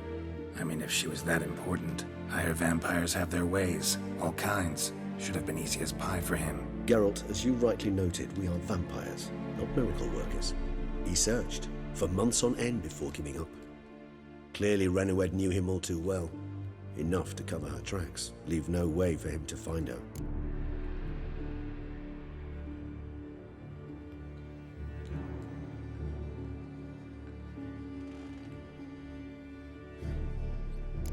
I mean, if she was that important. Higher vampires have their ways, all kinds. Should have been easy as pie for him. Geralt, as you rightly noted, we are vampires, not miracle workers. He searched for months on end before giving up. Clearly Renawed knew him all too well. Enough to cover her tracks, leave no way for him to find her.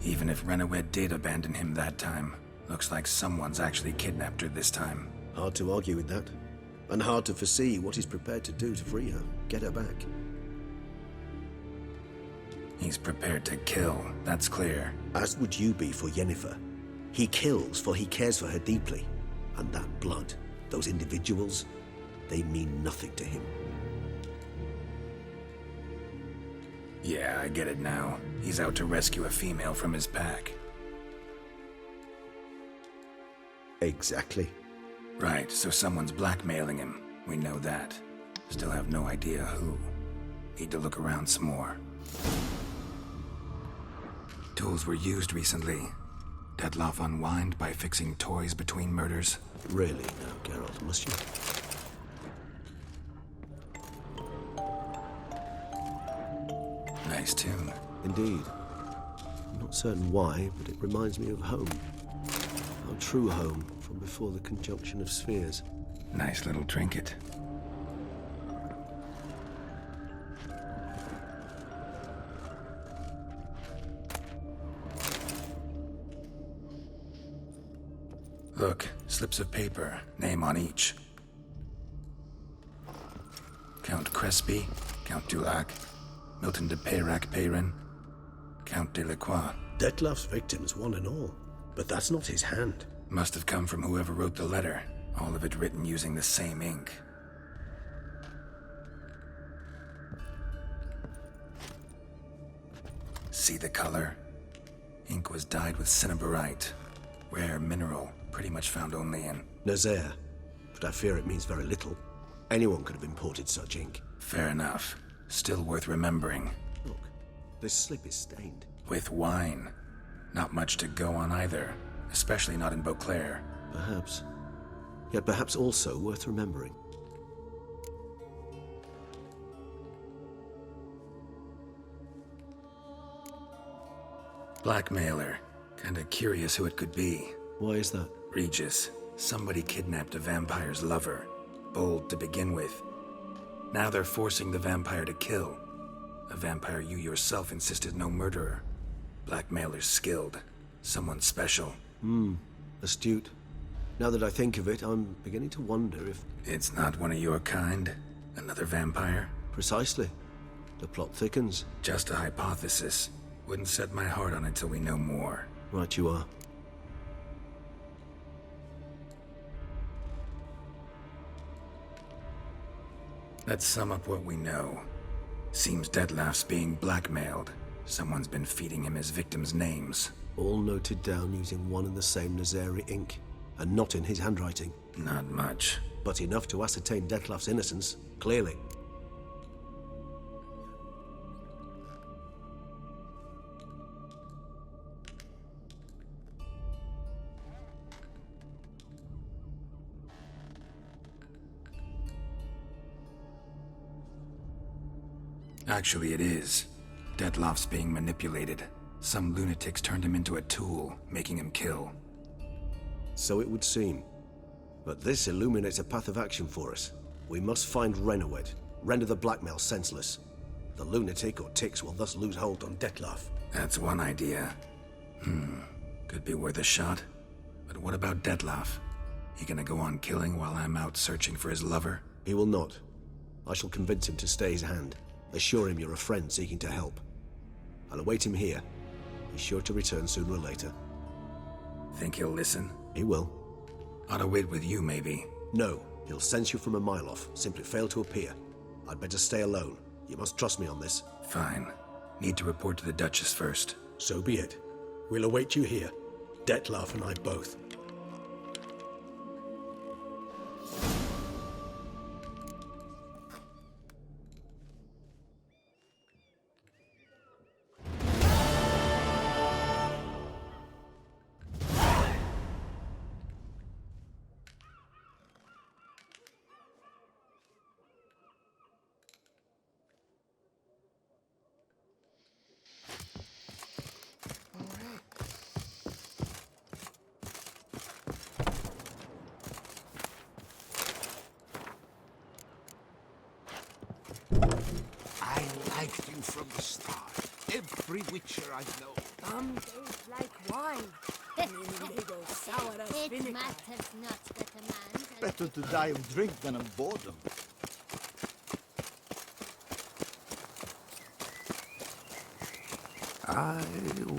Even if Renowed did abandon him that time, looks like someone's actually kidnapped her this time. Hard to argue with that. And hard to foresee what he's prepared to do to free her, get her back. He's prepared to kill, that's clear. As would you be for Yennefer. He kills for he cares for her deeply. And that blood, those individuals, they mean nothing to him. Yeah, I get it now. He's out to rescue a female from his pack. Exactly. Right, so someone's blackmailing him. We know that. Still have no idea who. Need to look around some more. Tools were used recently. Dettlaff unwind by fixing toys between murders. Really now, Geralt, must you? Nice tune. Indeed. I'm not certain why, but it reminds me of home. Our true home from before the conjunction of spheres. Nice little trinket. Look, slips of paper, name on each. Count Crespi, Count Dulac, Milton de Peyrac-Peyrin, Count Delacroix. Dettlaff's victims, one and all. But that's not his hand. Must have come from whoever wrote the letter. All of it written using the same ink. See the color? Ink was dyed with cinnabarite. Rare mineral, pretty much found only in Nazaire. But I fear it means very little. Anyone could have imported such ink. Fair enough. Still worth remembering. Look, this slip is stained. With wine. Not much to go on either. Especially not in Beauclair. Perhaps. Yet perhaps also worth remembering. Blackmailer. Kinda curious who it could be. Why is that? Regis. Somebody kidnapped a vampire's lover. Bold to begin with. Now they're forcing the vampire to kill. A vampire you yourself insisted no murderer. Blackmailer's skilled. Someone special. Astute. Now that I think of it, I'm beginning to wonder if... It's not one of your kind? Another vampire? Precisely. The plot thickens. Just a hypothesis. Wouldn't set my heart on it till we know more. Right you are. Let's sum up what we know. Seems Dettlaff's being blackmailed. Someone's been feeding him his victims' names. All noted down using one and the same Nazari ink, and not in his handwriting. Not much. But enough to ascertain Dettlaff's innocence, clearly. Actually, it is. Dettlaff's being manipulated. Some lunatics turned him into a tool, making him kill. So it would seem. But this illuminates a path of action for us. We must find Renowed, render the blackmail senseless. The lunatic or ticks will thus lose hold on Dettlaff. That's one idea. Could be worth a shot. But what about Dettlaff? He gonna go on killing while I'm out searching for his lover? He will not. I shall convince him to stay his hand. Assure him you're a friend seeking to help. I'll await him here. He's sure to return sooner or later. Think he'll listen? He will. Ought to wait with you, maybe. No, he'll sense you from a mile off. Simply fail to appear. I'd better stay alone. You must trust me on this. Fine. Need to report to the Duchess first. So be it. We'll await you here. Dettlaff and I both. I liked you from the start. Every Witcher I've known. Some taste like wine, meaning they go sour as It vinegar. matters not that a man... Better to die of drink than of boredom. I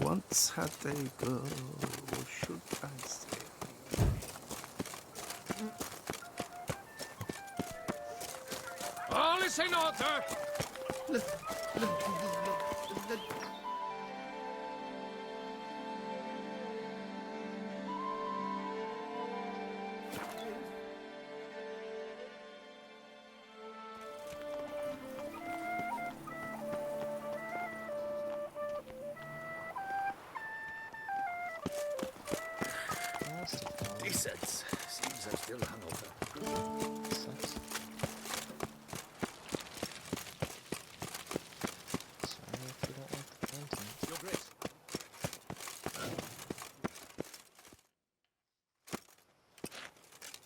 once had a girl, or should I say? All is in order! Decent. Seems I'm still hungover. Sucks. Sorry if you don't like the content. Your Grace.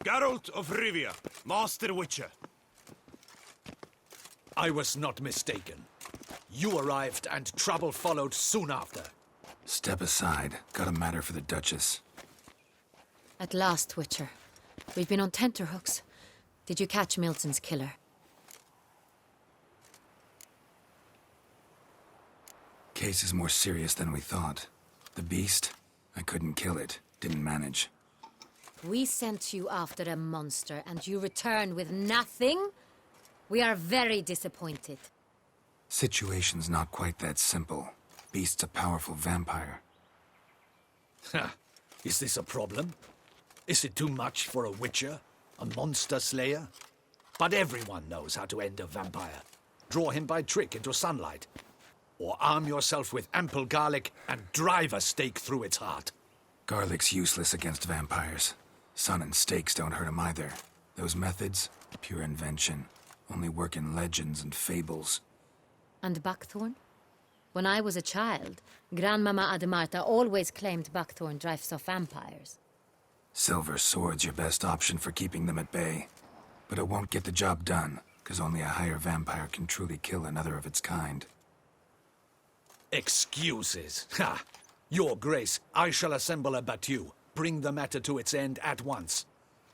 Geralt of Rivia, Master Witcher. I was not mistaken. You arrived and trouble followed soon after. Step aside. Got a matter for the Duchess. At last, Witcher. We've been on tenterhooks. Did you catch Milton's killer? Case is more serious than we thought. The beast? I couldn't kill it. Didn't manage. We sent you after a monster, and you returned with nothing? We are very disappointed. Situation's not quite that simple. Beast's a powerful vampire. Ha! Is this a problem? Is it too much for a witcher? A monster slayer? But everyone knows how to end a vampire. Draw him by trick into sunlight. Or arm yourself with ample garlic and drive a stake through its heart. Garlic's useless against vampires. Sun and stakes don't hurt him either. Those methods, pure invention. Only work in legends and fables. And buckthorn? When I was a child, Grandmama Ademarta always claimed buckthorn drives off vampires. Silver sword's your best option for keeping them at bay. But it won't get the job done, because only a higher vampire can truly kill another of its kind. Excuses. Ha! Your Grace, I shall assemble a battue. Bring the matter to its end at once.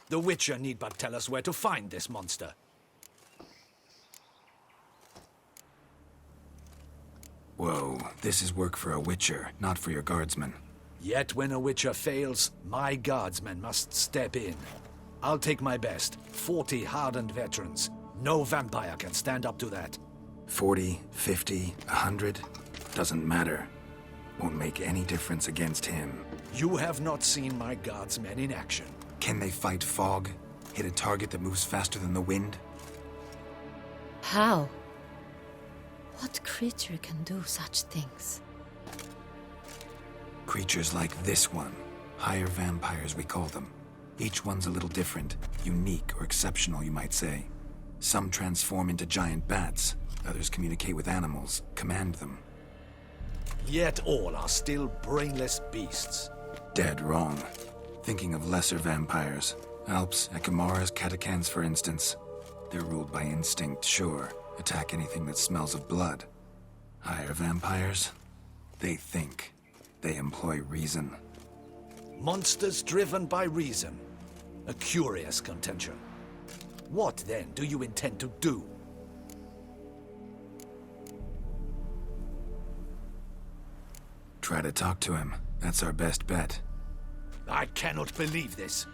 The Witcher need but tell us where to find this monster. Whoa, this is work for a Witcher, not for your guardsmen. Yet when a Witcher fails, my guardsmen must step in. I'll take my best. 40 hardened veterans. No vampire can stand up to that. 40, 50, 100? Doesn't matter. Won't make any difference against him. You have not seen my guardsmen in action. Can they fight fog? Hit a target that moves faster than the wind? How? What creature can do such things? Creatures like this one. Higher vampires, we call them. Each one's a little different. Unique or exceptional, you might say. Some transform into giant bats. Others communicate with animals, command them. Yet all are still brainless beasts. Dead wrong. Thinking of lesser vampires. Alps, Ekamaras, Catacans, for instance. They're ruled by instinct, sure. Attack anything that smells of blood. Higher vampires? They think. They employ reason. Monsters driven by reason. A curious contention. What, then, do you intend to do? Try to talk to him. That's our best bet. I cannot believe this.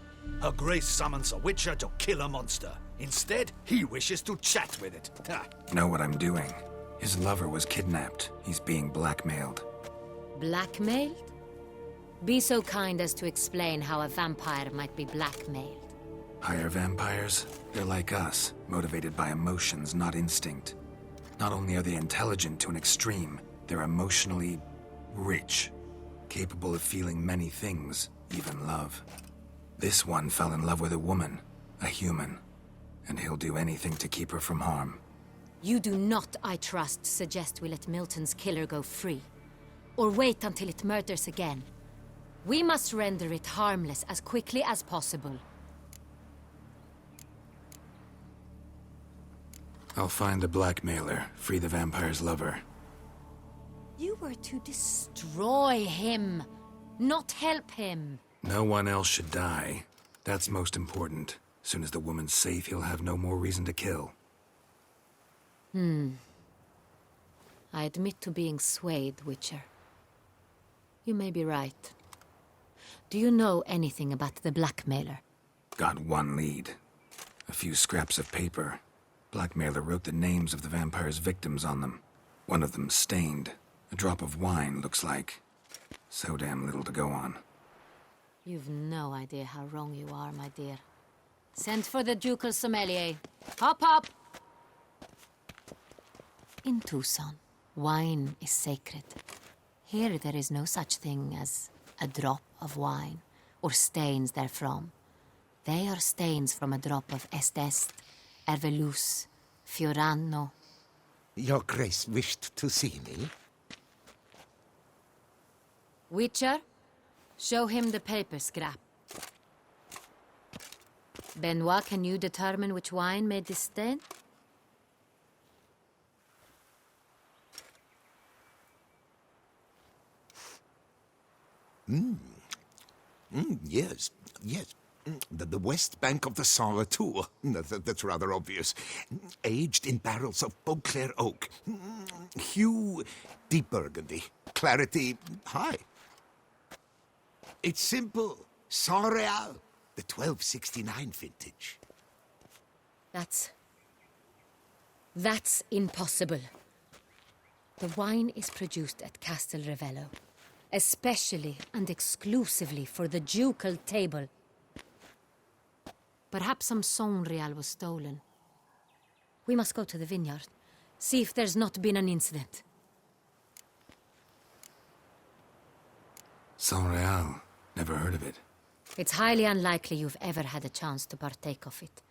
Her Grace summons a Witcher to kill a monster. Instead, he wishes to chat with it. Ha. Know what I'm doing. His lover was kidnapped. He's being blackmailed. Blackmailed? Be so kind as to explain how a vampire might be blackmailed. Higher vampires? They're like us, motivated by emotions, not instinct. Not only are they intelligent to an extreme, they're emotionally rich, capable of feeling many things, even love. This one fell in love with a woman, a human, and he'll do anything to keep her from harm. You do not, I trust, suggest we let Milton's killer go free. Or wait until it murders again. We must render it harmless as quickly as possible. I'll find the blackmailer, free the vampire's lover. You were to destroy him, not help him. No one else should die. That's most important. As soon as the woman's safe, he'll have no more reason to kill. I admit to being swayed, Witcher. You may be right. Do you know anything about the blackmailer? Got one lead. A few scraps of paper. Blackmailer wrote the names of the vampire's victims on them. One of them stained. A drop of wine, looks like. So damn little to go on. You've no idea how wrong you are, my dear. Send for the ducal sommelier. Hop, hop! In Tucson, wine is sacred. Here there is no such thing as a drop of wine, or stains therefrom. They are stains from a drop of Est, Ervelus, Fiorano. Your Grace wished to see me? Witcher, show him the paper scrap. Benoit, can you determine which wine made this stain? Yes, yes. The west bank of the Saint Latour. That's rather obvious. Aged in barrels of Beauclair oak. Hue, deep burgundy. Clarity, high. It's simple. Saint Real, the 1269 vintage. That's impossible. The wine is produced at Castel Revello, especially and exclusively for the ducal table. Perhaps some Saint-Real was stolen. We must go to the vineyard, see if there's not been an incident. Saint-Real. Never heard of it. It's highly unlikely you've ever had a chance to partake of it.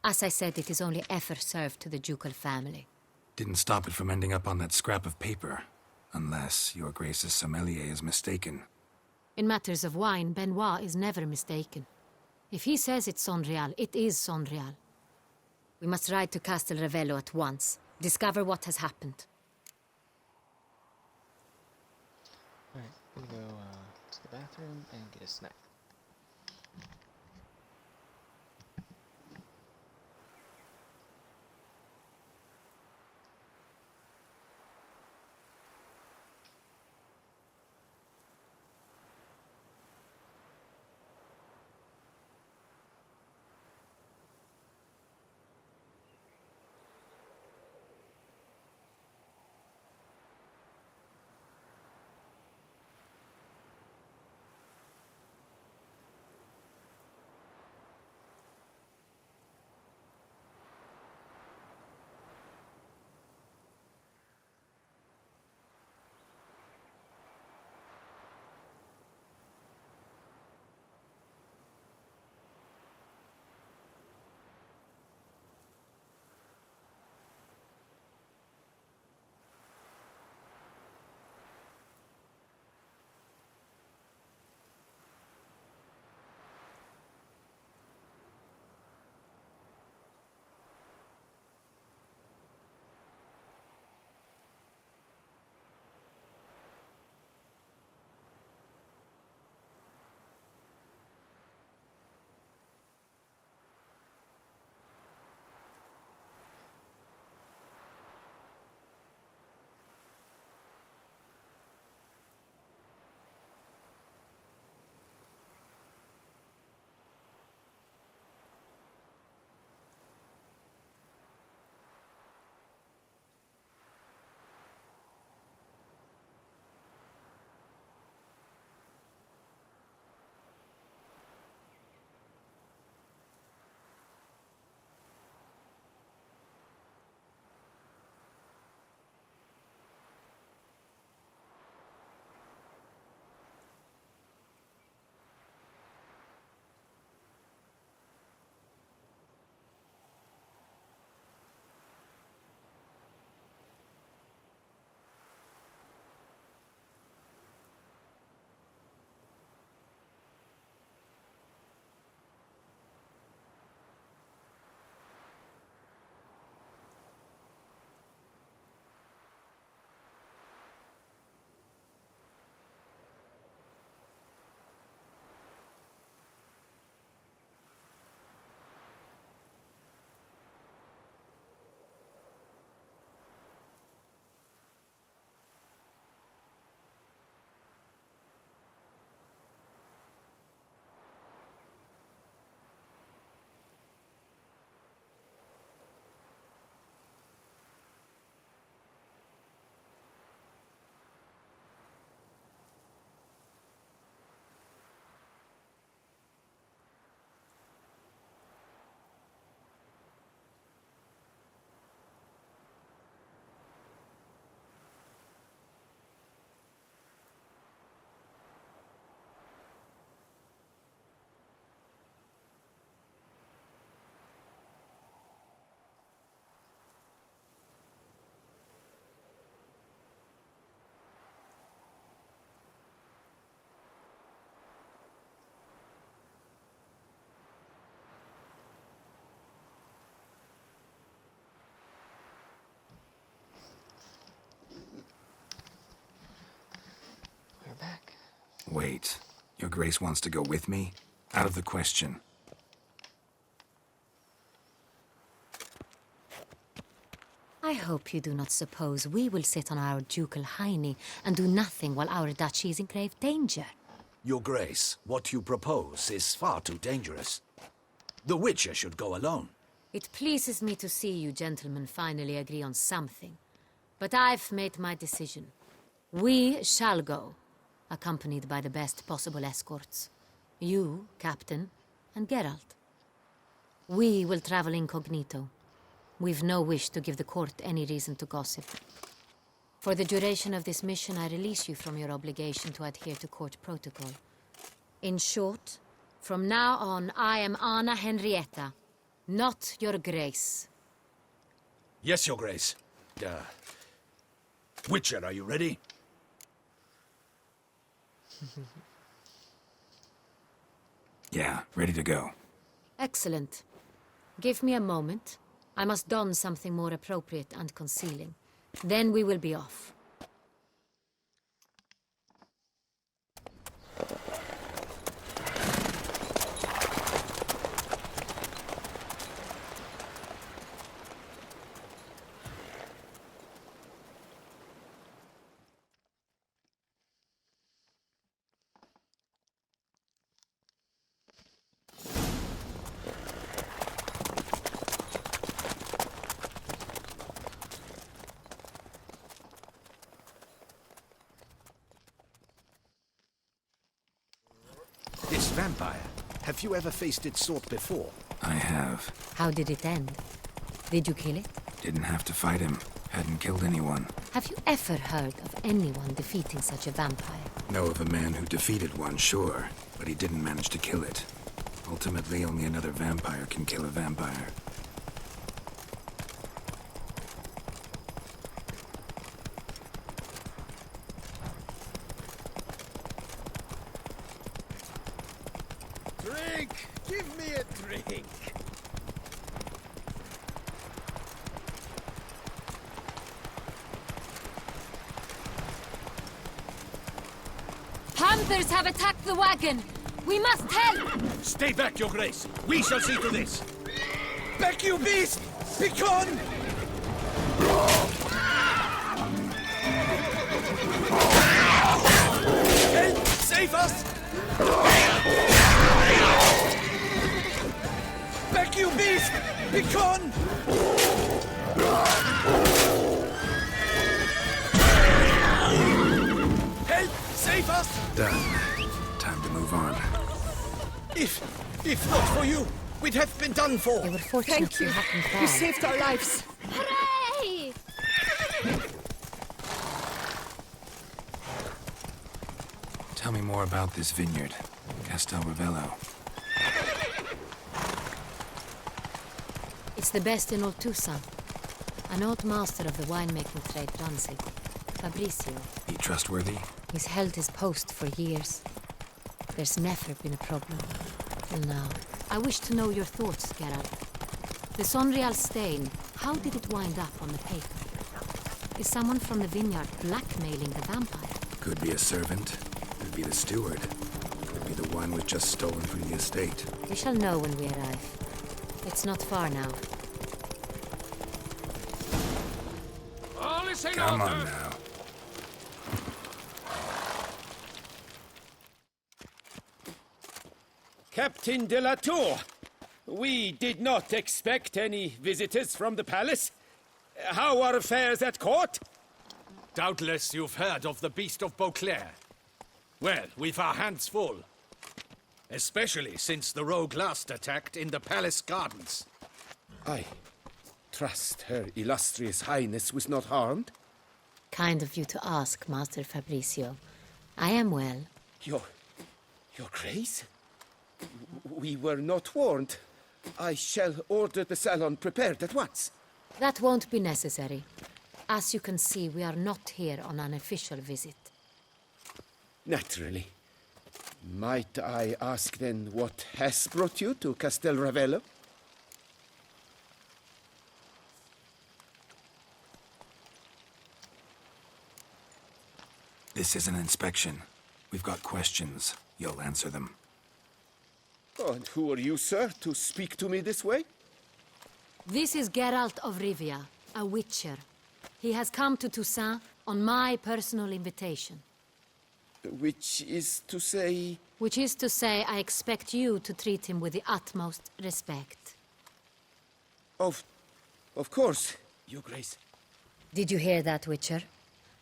As I said, it is only ever served to the ducal family. Didn't stop it from ending up on that scrap of paper. Unless your Grace's sommelier is mistaken. In matters of wine, Benoit is never mistaken. If he says it's Saint-Real, it is Saint-Real. We must ride to Castel Revello at once. Discover what has happened. Alright, I'm gonna go to the bathroom and get a snack. Wait. Your Grace wants to go with me? Out of the question. I hope you do not suppose we will sit on our ducal hiney and do nothing while our duchy is in grave danger. Your Grace, what you propose is far too dangerous. The Witcher should go alone. It pleases me to see you gentlemen finally agree on something. But I've made my decision. We shall go, accompanied by the best possible escorts. You, Captain, and Geralt. We will travel incognito. We've no wish to give the court any reason to gossip. For the duration of this mission, I release you from your obligation to adhere to court protocol. In short, from now on, I am Anna Henrietta, not your Grace. Yes, Your Grace. Witcher, are you ready? Yeah, ready to go. Excellent. Give me a moment. I must don something more appropriate and concealing. Then we will be off. This vampire, have you ever faced its sort before? I have. How did it end? Did you kill it? Didn't have to fight him. Hadn't killed anyone. Have you ever heard of anyone defeating such a vampire? Know of a man who defeated one, sure. But he didn't manage to kill it. Ultimately, only another vampire can kill a vampire. Drink! Give me a drink! Panthers have attacked the wagon! We must help! Stay back, Your Grace. We shall see to this. Back, you beast! Begone! Help! Save us! Back, you beast! Begone! Help! Save us! Done. Time to move on. If not for you, we'd have been done for. They were fortunate Thank you. you happened by. You saved our lives. Hooray! Tell me more about this vineyard, Castel Ravello. It's the best in old Tucson. An old master of the winemaking trade runs it, Fabrizio. He trustworthy? He's held his post for years. There's never been a problem. Till now. I wish to know your thoughts, Geralt. The Sonreal stain, how did it wind up on the paper? Is someone from the vineyard blackmailing the vampire? Could be a servant. Could be the steward. Could be the one was just stolen from the estate. We shall know when we arrive. It's not far now. Come on now. Captain de la Tour, we did not expect any visitors from the palace. How are affairs at court? Doubtless you've heard of the Beast of Beauclair. Well, we've our hands full. Especially since the rogue last attacked in the palace gardens. I trust Her Illustrious Highness was not harmed? Kind of you to ask, Master Fabrizio. I am well. Your Grace? We were not warned. I shall order the salon prepared at once. That won't be necessary. As you can see, we are not here on an official visit. Naturally. Might I ask then what has brought you to Castel Ravello? This is an inspection. We've got questions. You'll answer them. Oh, and who are you, sir, to speak to me this way? This is Geralt of Rivia, a witcher. He has come to Toussaint on my personal invitation. Which is to say... Which is to say, I expect you to treat him with the utmost respect. Of course, Your Grace. Did you hear that, Witcher?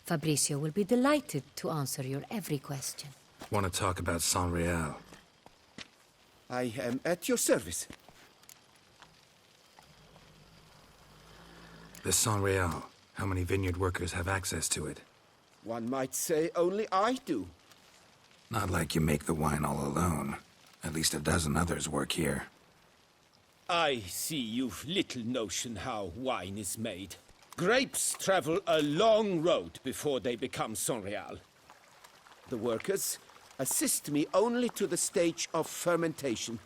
Fabricio will be delighted to answer your every question. Want to talk about Saint-Réal? I am at your service. The Saint-Réal. How many vineyard workers have access to it? One might say only I do. Not like you make the wine all alone. At least a dozen others work here. I see you've little notion how wine is made. Grapes travel a long road before they become Saint-Réal. The workers assist me only to the stage of fermentation.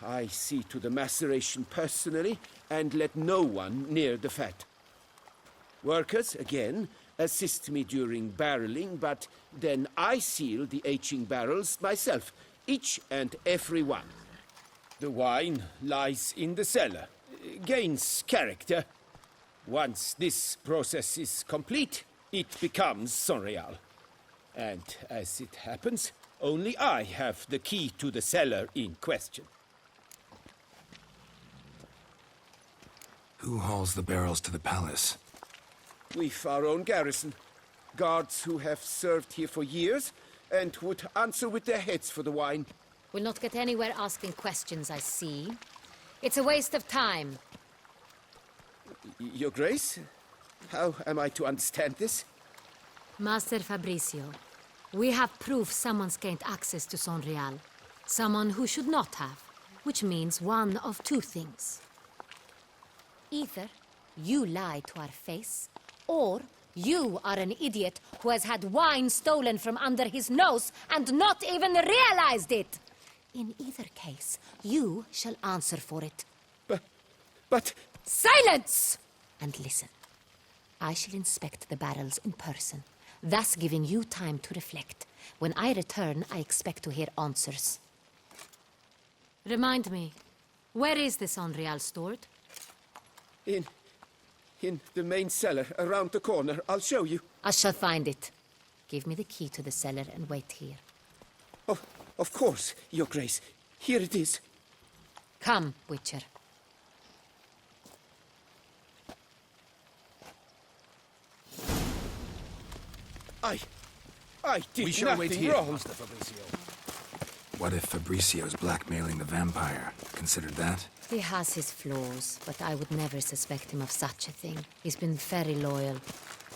I see to the maceration personally and let no one near the fat. Workers, again, assist me during barreling, but then I seal the aging barrels myself, each and every one. The wine lies in the cellar, gains character. Once this process is complete, it becomes Saint-Réal. And as it happens, only I have the key to the cellar in question. Who hauls the barrels to the palace? We've our own garrison. Guards who have served here for years and would answer with their heads for the wine. We'll not get anywhere asking questions, I see. It's a waste of time. Your Grace? How am I to understand this? Master Fabricio, we have proof someone's gained access to Saint-Réal. Someone who should not have, which means one of two things. Either you lie to our face, or you are an idiot who has had wine stolen from under his nose and not even realized it. In either case, you shall answer for it. But... Silence! And listen. I shall inspect the barrels in person, thus giving you time to reflect. When I return, I expect to hear answers. Remind me, where is this Saint-Réal stored? In the main cellar, around the corner. I'll show you. I shall find it. Give me the key to the cellar and wait here. Oh, of course, Your Grace. Here it is. Come, Witcher. I did we shall wait nothing here, wrong. Master Fabricio. What if Fabricio's blackmailing the vampire? Considered that? He has his flaws, but I would never suspect him of such a thing. He's been very loyal.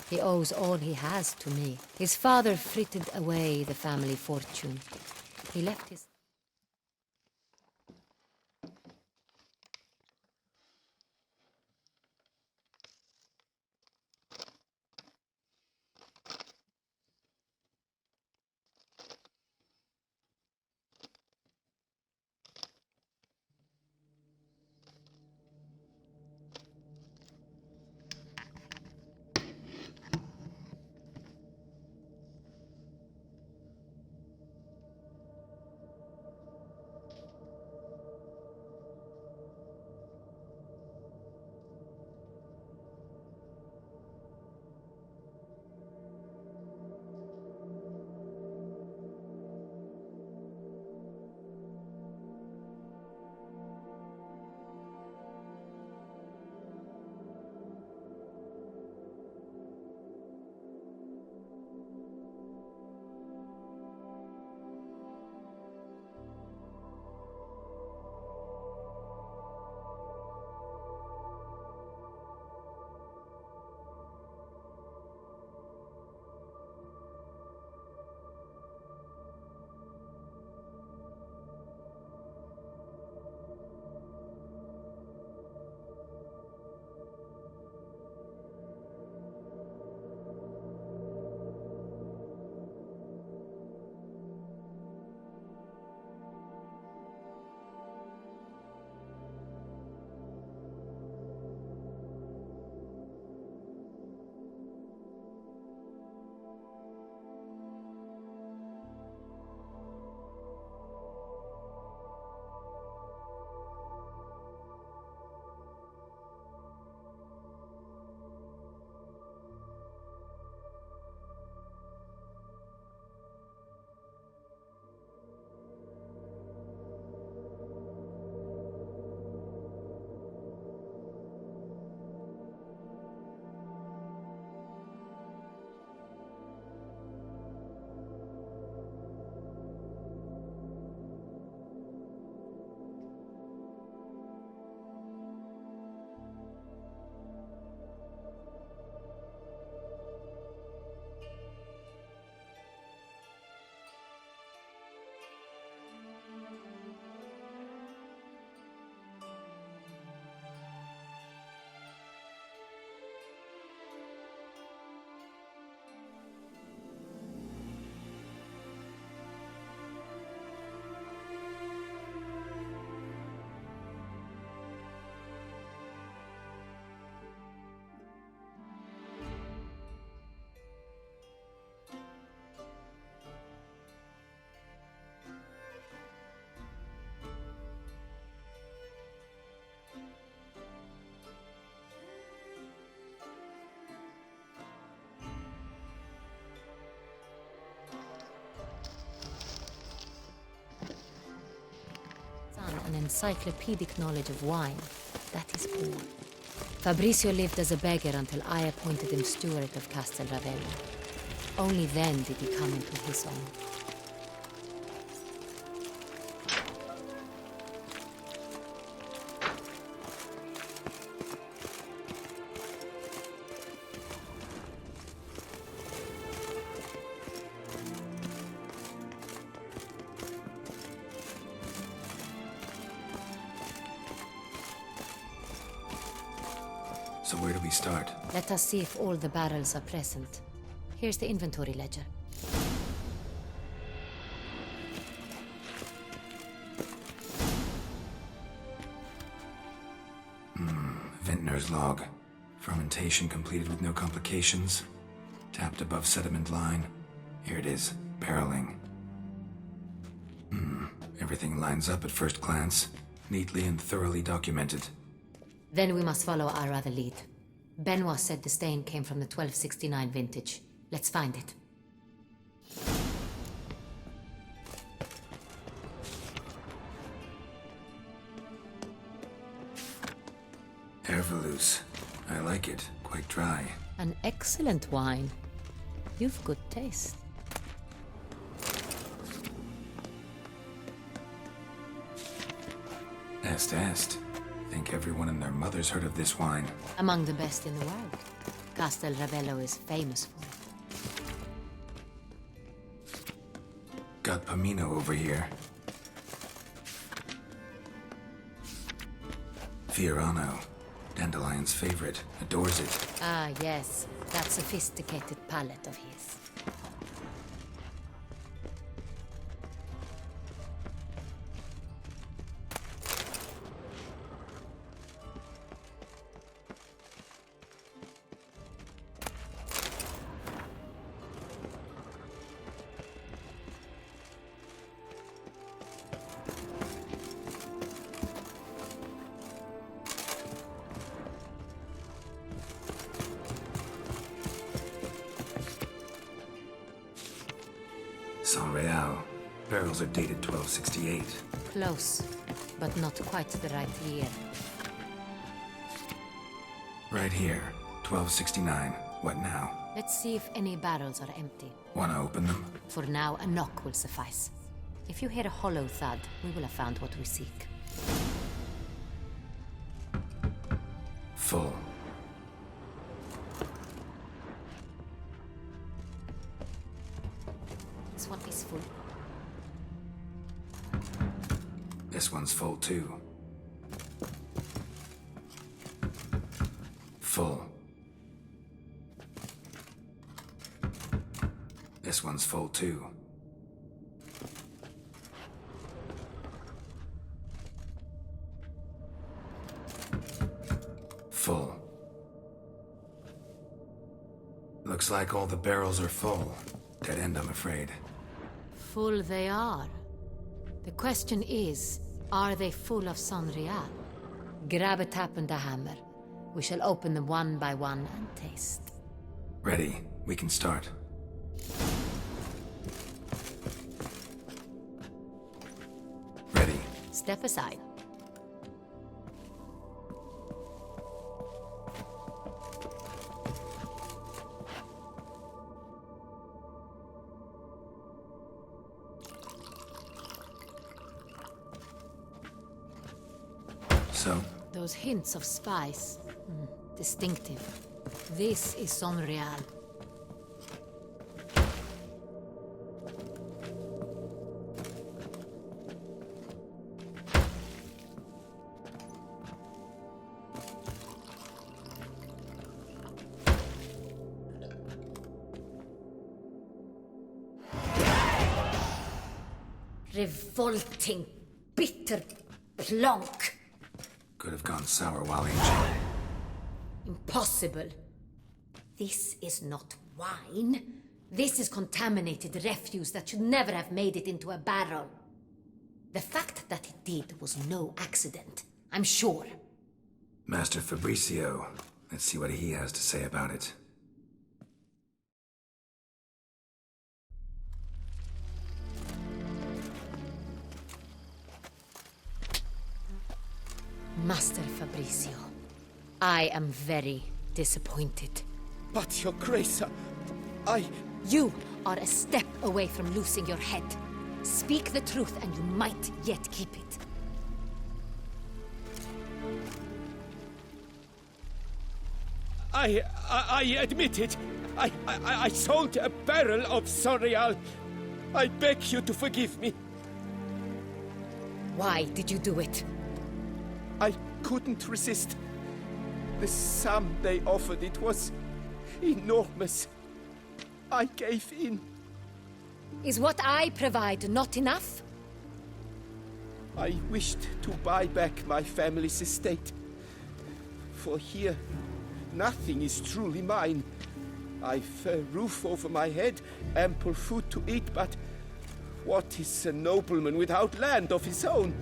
He owes all he has to me. His father frittered away the family fortune. He left his... encyclopedic knowledge of wine, that is all. Fabricio lived as a beggar until I appointed him steward of Castel Ravello. Only then did he come into his own. So where do we start? Let us see if all the barrels are present. Here's the inventory ledger. Vintner's log. Fermentation completed with no complications. Tapped above sediment line. Here it is. Barreling. Everything lines up at first glance. Neatly and thoroughly documented. Then we must follow our other lead. Benoit said the stain came from the 1269 vintage. Let's find it. Hervelous. I like it. Quite dry. An excellent wine. You've good taste. Est. Think everyone and their mother's heard of this wine. Among the best in the world. Castel Ravello is famous for it. Got Pomino over here. Fiorano. Dandelion's favorite. Adores it. Ah, yes. That sophisticated palate of his. San Real. Barrels are dated 1268. Close, but not quite the right year. Right here. 1269. What now? Let's see if any barrels are empty. Wanna open them? For now, a knock will suffice. If you hear a hollow thud, we will have found what we seek. Full. This one is full. This one's full too. Full. This one's full too. Full. Looks like all the barrels are full. Dead end, I'm afraid. Full they are. The question is, are they full of San Real? Grab a tap and a hammer. We shall open them one by one and taste. Ready. We can start. Ready. Step aside. So? Those hints of spice. Distinctive. This is San Real. Revolting, bitter plonk. Could have gone sour while aging. Impossible. This is not wine. This is contaminated refuse that should never have made it into a barrel. The fact that it did was no accident, I'm sure. Master Fabricio. Let's see what he has to say about it. Master Fabrizio, I am very disappointed. But, Your Grace, I... You are a step away from losing your head. Speak the truth and you might yet keep it. I admit it. I sold a barrel of Sorial. I beg you to forgive me. Why did you do it? I couldn't resist. The sum they offered, it was enormous. I gave in. Is what I provide not enough? I wished to buy back my family's estate. For here, nothing is truly mine. I've a roof over my head, ample food to eat, but what is a nobleman without land of his own?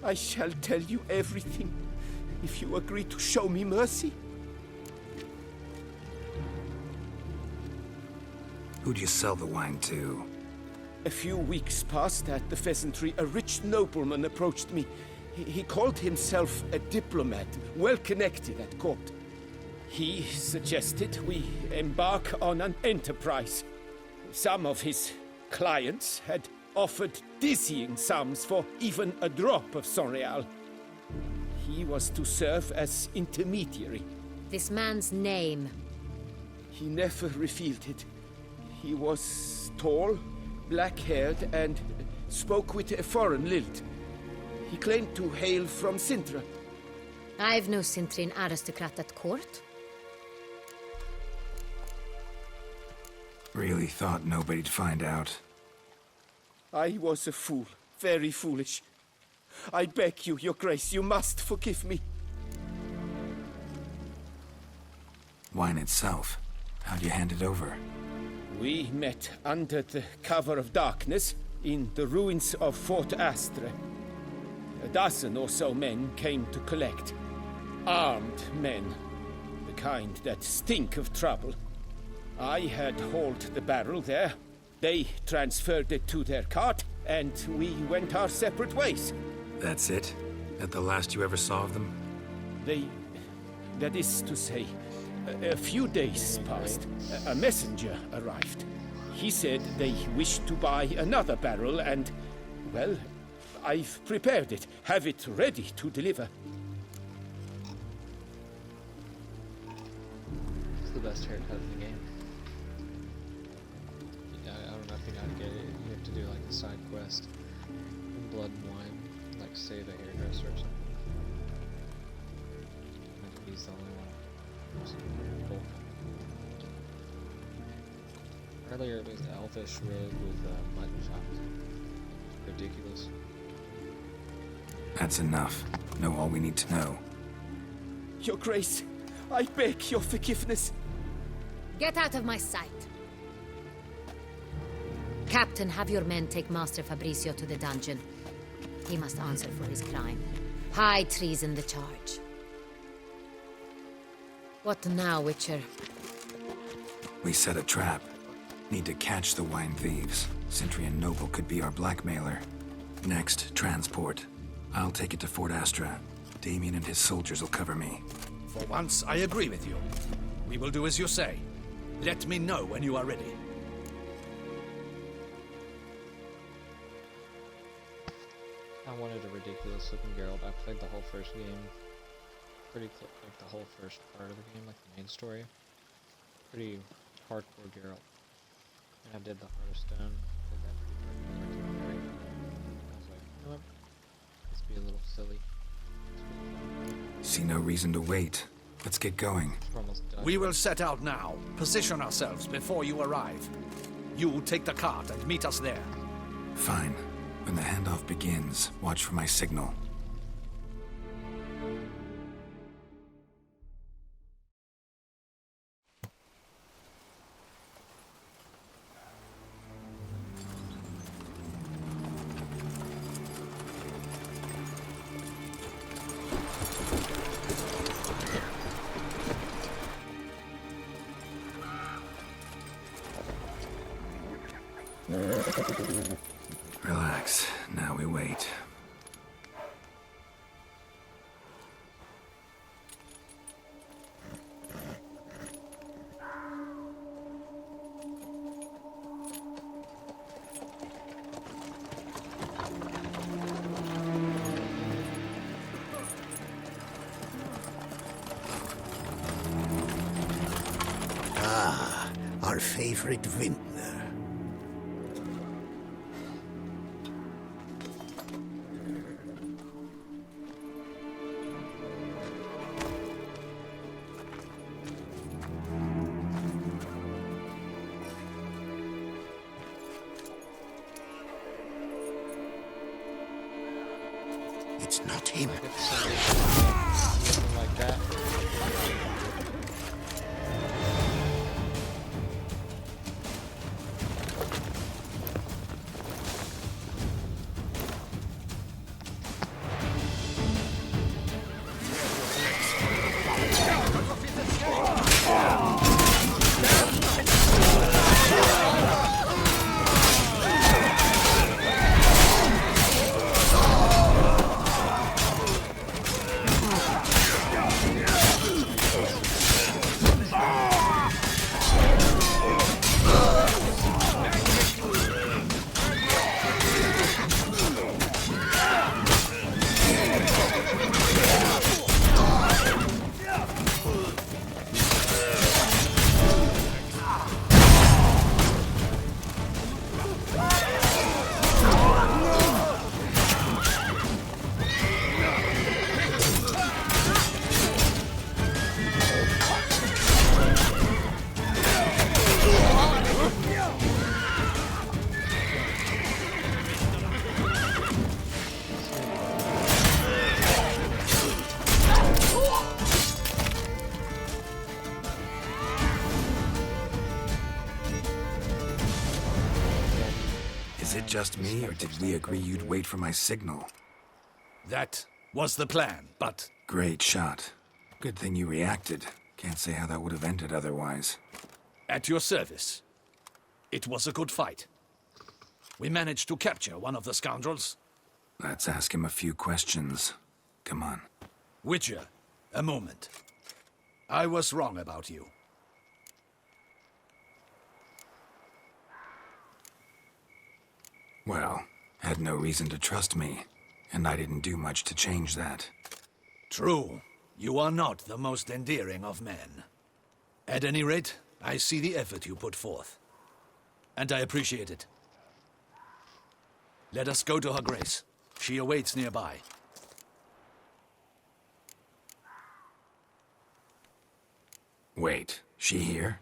I shall tell you everything, if you agree to show me mercy. Who'd you sell the wine to? A few weeks past at the Pheasantry, a rich nobleman approached me. He called himself a diplomat, well connected at court. He suggested we embark on an enterprise. Some of his clients had offered dizzying sums for even a drop of Sorial. He was to serve as intermediary. This man's name? He never revealed it. He was tall, black-haired, and spoke with a foreign lilt. He claimed to hail from Sintra. I've no Sintrin aristocrat at court. Really thought nobody'd find out. I was a fool, very foolish. I beg you, Your Grace, you must forgive me. Wine itself, how'd you hand it over? We met under the cover of darkness in the ruins of Fort Astre. A dozen or so men came to collect. Armed men, the kind that stink of trouble. I had hauled the barrel there. They transferred it to their cart, and we went our separate ways. That's it? That the last you ever saw of them? That is to say, a few days passed. A messenger arrived. He said they wished to buy another barrel and, well, I've prepared it. Have it ready to deliver. It's the best haircut in the game. I don't know if you know how to get it. You have to do like a side quest in Blood and Wine, like save a hairdresser or something. I think he's the only one. Cool. Earlier it was the Elfish Road with mutton chops. Ridiculous. That's enough. Know all we need to know. Your Grace, I beg your forgiveness. Get out of my sight. Captain, have your men take Master Fabrizio to the dungeon. He must answer for his crime. High treason the charge. What now, Witcher? We set a trap. Need to catch the wine thieves. Sentry and Noble could be our blackmailer. Next, transport. I'll take it to Fort Astra. Damien and his soldiers will cover me. For once, I agree with you. We will do as you say. Let me know when you are ready. I wanted a ridiculous looking Geralt. I played the whole first game. Like the whole first part of the game, like the main story. Pretty hardcore Geralt. And I did the Heart of Stone. Did that pretty quick. I was like, you know what? Let's be a little silly. See no reason to wait. Let's get going. We're almost done. We will set out now. Position ourselves before you arrive. You take the cart and meet us there. Fine. When the handoff begins, watch for my signal. Relax. Now we wait. our favorite vintner. It's not him. Something like that. Is it just me, or did we agree you'd wait for my signal? That was the plan, but... Great shot. Good thing you reacted. Can't say how that would have ended otherwise. At your service. It was a good fight. We managed to capture one of the scoundrels. Let's ask him a few questions. Come on. Witcher, a moment. I was wrong about you. Well, had no reason to trust me, and I didn't do much to change that. True. You are not the most endearing of men. At any rate, I see the effort you put forth. And I appreciate it. Let us go to her grace. She awaits nearby. Wait, she here?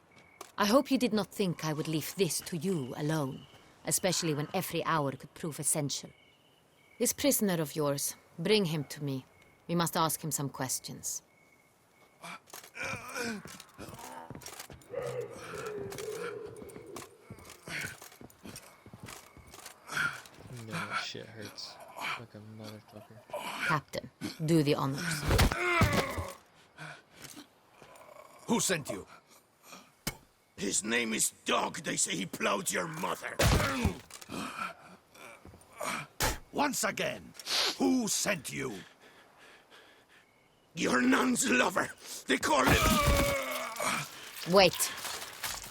I hope you did not think I would leave this to you alone, especially when every hour could prove essential. This prisoner of yours, bring him to me. We must ask him some questions. No, shit hurts. Like a motherfucker. Captain, do the honors. Who sent you? His name is Dog. They say he plowed your mother. Once again, who sent you? Your nun's lover. They call him... Wait.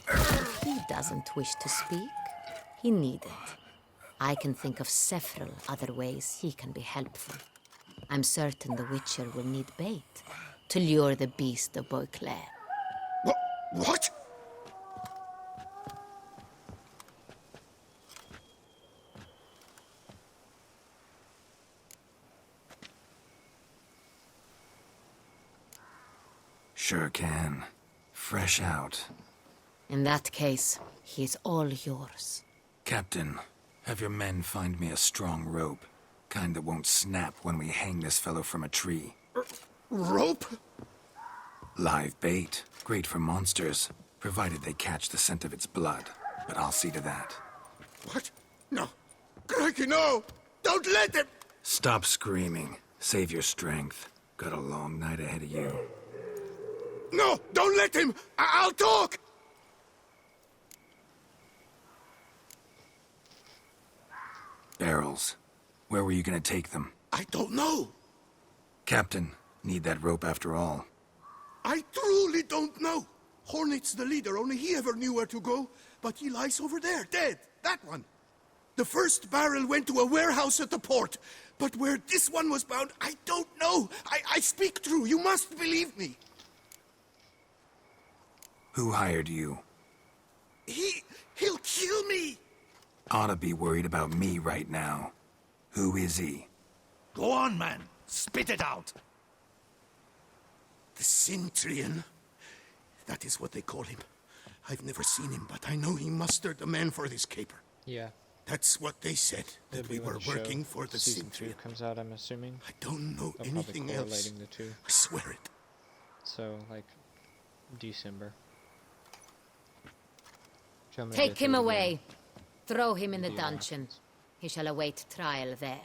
If he doesn't wish to speak, he needn't. I can think of several other ways he can be helpful. I'm certain the Witcher will need bait to lure the beast of Beauclair. What? Sure can. Fresh out. In that case, he is all yours. Captain, have your men find me a strong rope. Kind that won't snap when we hang this fellow from a tree. Rope? Live bait. Great for monsters, provided they catch the scent of its blood. But I'll see to that. What? No. Crikey, no! Don't let him! Stop screaming. Save your strength. Got a long night ahead of you. No! Don't let him! I'll talk! Barrels. Where were you gonna take them? I don't know. Captain, need that rope after all. I truly don't know. Hornet's the leader, only he ever knew where to go. But he lies over there, dead. That one. The first barrel went to a warehouse at the port. But where this one was bound, I don't know. I speak true. You must believe me. Who hired you? He'll kill me! Ought to be worried about me right now. Who is he? Go on, man. Spit it out. The Cintrian. That is what they call him. I've never seen him, but I know he mustered a man for this caper. Yeah. That's what they said, that we were working for the Season 2 Cintrian. comes out, I'm assuming. I don't know They're anything probably else. correlating the two. I swear it. So, like, December. Tell me to Take go him through it away. again. Throw him in the Yeah. dungeon. He shall await trial there.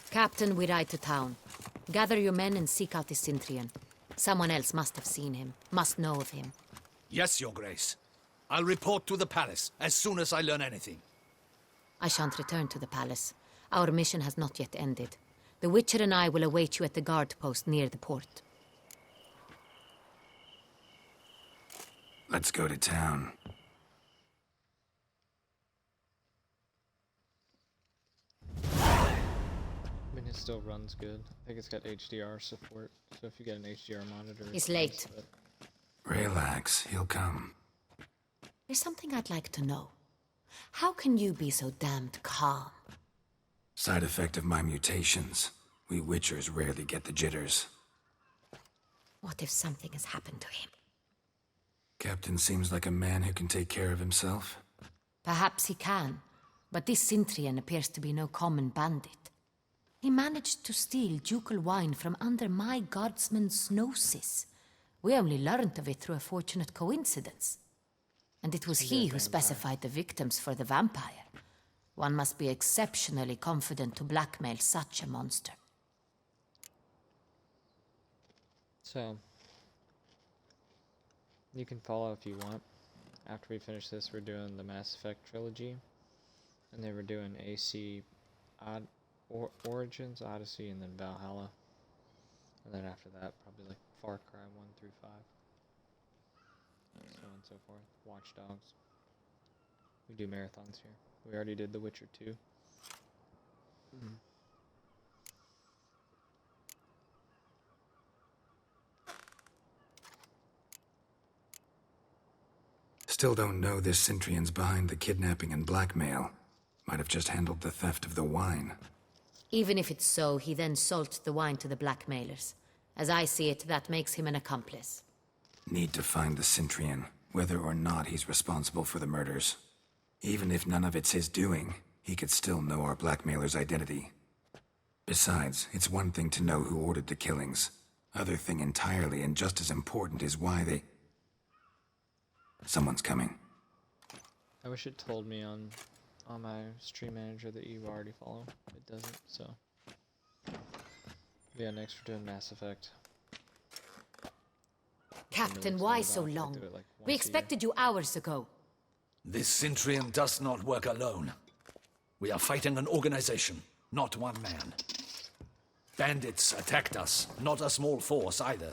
Captain, we ride to town. Gather your men and seek out the Cintrian. Someone else must have seen him, must know of him. Yes, Your Grace. I'll report to the palace as soon as I learn anything. I shan't return to the palace. Our mission has not yet ended. The Witcher and I will await you at the guard post near the port. Let's go to town. I mean, it still runs good. I think it's got HDR support, so if you get an HDR monitor... He's it late. runs, Relax, he'll come. There's something I'd like to know. How can you be so damned calm? Side effect of my mutations. We Witchers rarely get the jitters. What if something has happened to him? Captain seems like a man who can take care of himself. Perhaps he can, but this Cintrian appears to be no common bandit. He managed to steal ducal wine from under my guardsman's noses. We only learned of it through a fortunate coincidence. And it was he who specified the victims for the vampire. One must be exceptionally confident to blackmail such a monster. So, you can follow if you want. After we finish this, we're doing the Mass Effect trilogy. And then we're doing AC Origins, Odyssey, and then Valhalla. And then after that, probably like Far Cry 1 through 5. So on and so forth. Watch Dogs. We do marathons here. We already did The Witcher 2. Still don't know this Cintrian's behind the kidnapping and blackmail. Might have just handled the theft of the wine. Even if it's so, he then sold the wine to the blackmailers. As I see it, that makes him an accomplice. Need to find the Cintrian, whether or not he's responsible for the murders. Even if none of it's his doing, he could still know our blackmailer's identity. Besides, it's one thing to know who ordered the killings. Other thing entirely, and just as important, is why they... Someone's coming. I wish it told me on my stream manager that you already follow. It doesn't, so. Yeah, next we're doing Mass Effect. Captain, why so long? We expected you hours ago. This Cintrian does not work alone. We are fighting an organization, not one man. Bandits attacked us, not a small force either.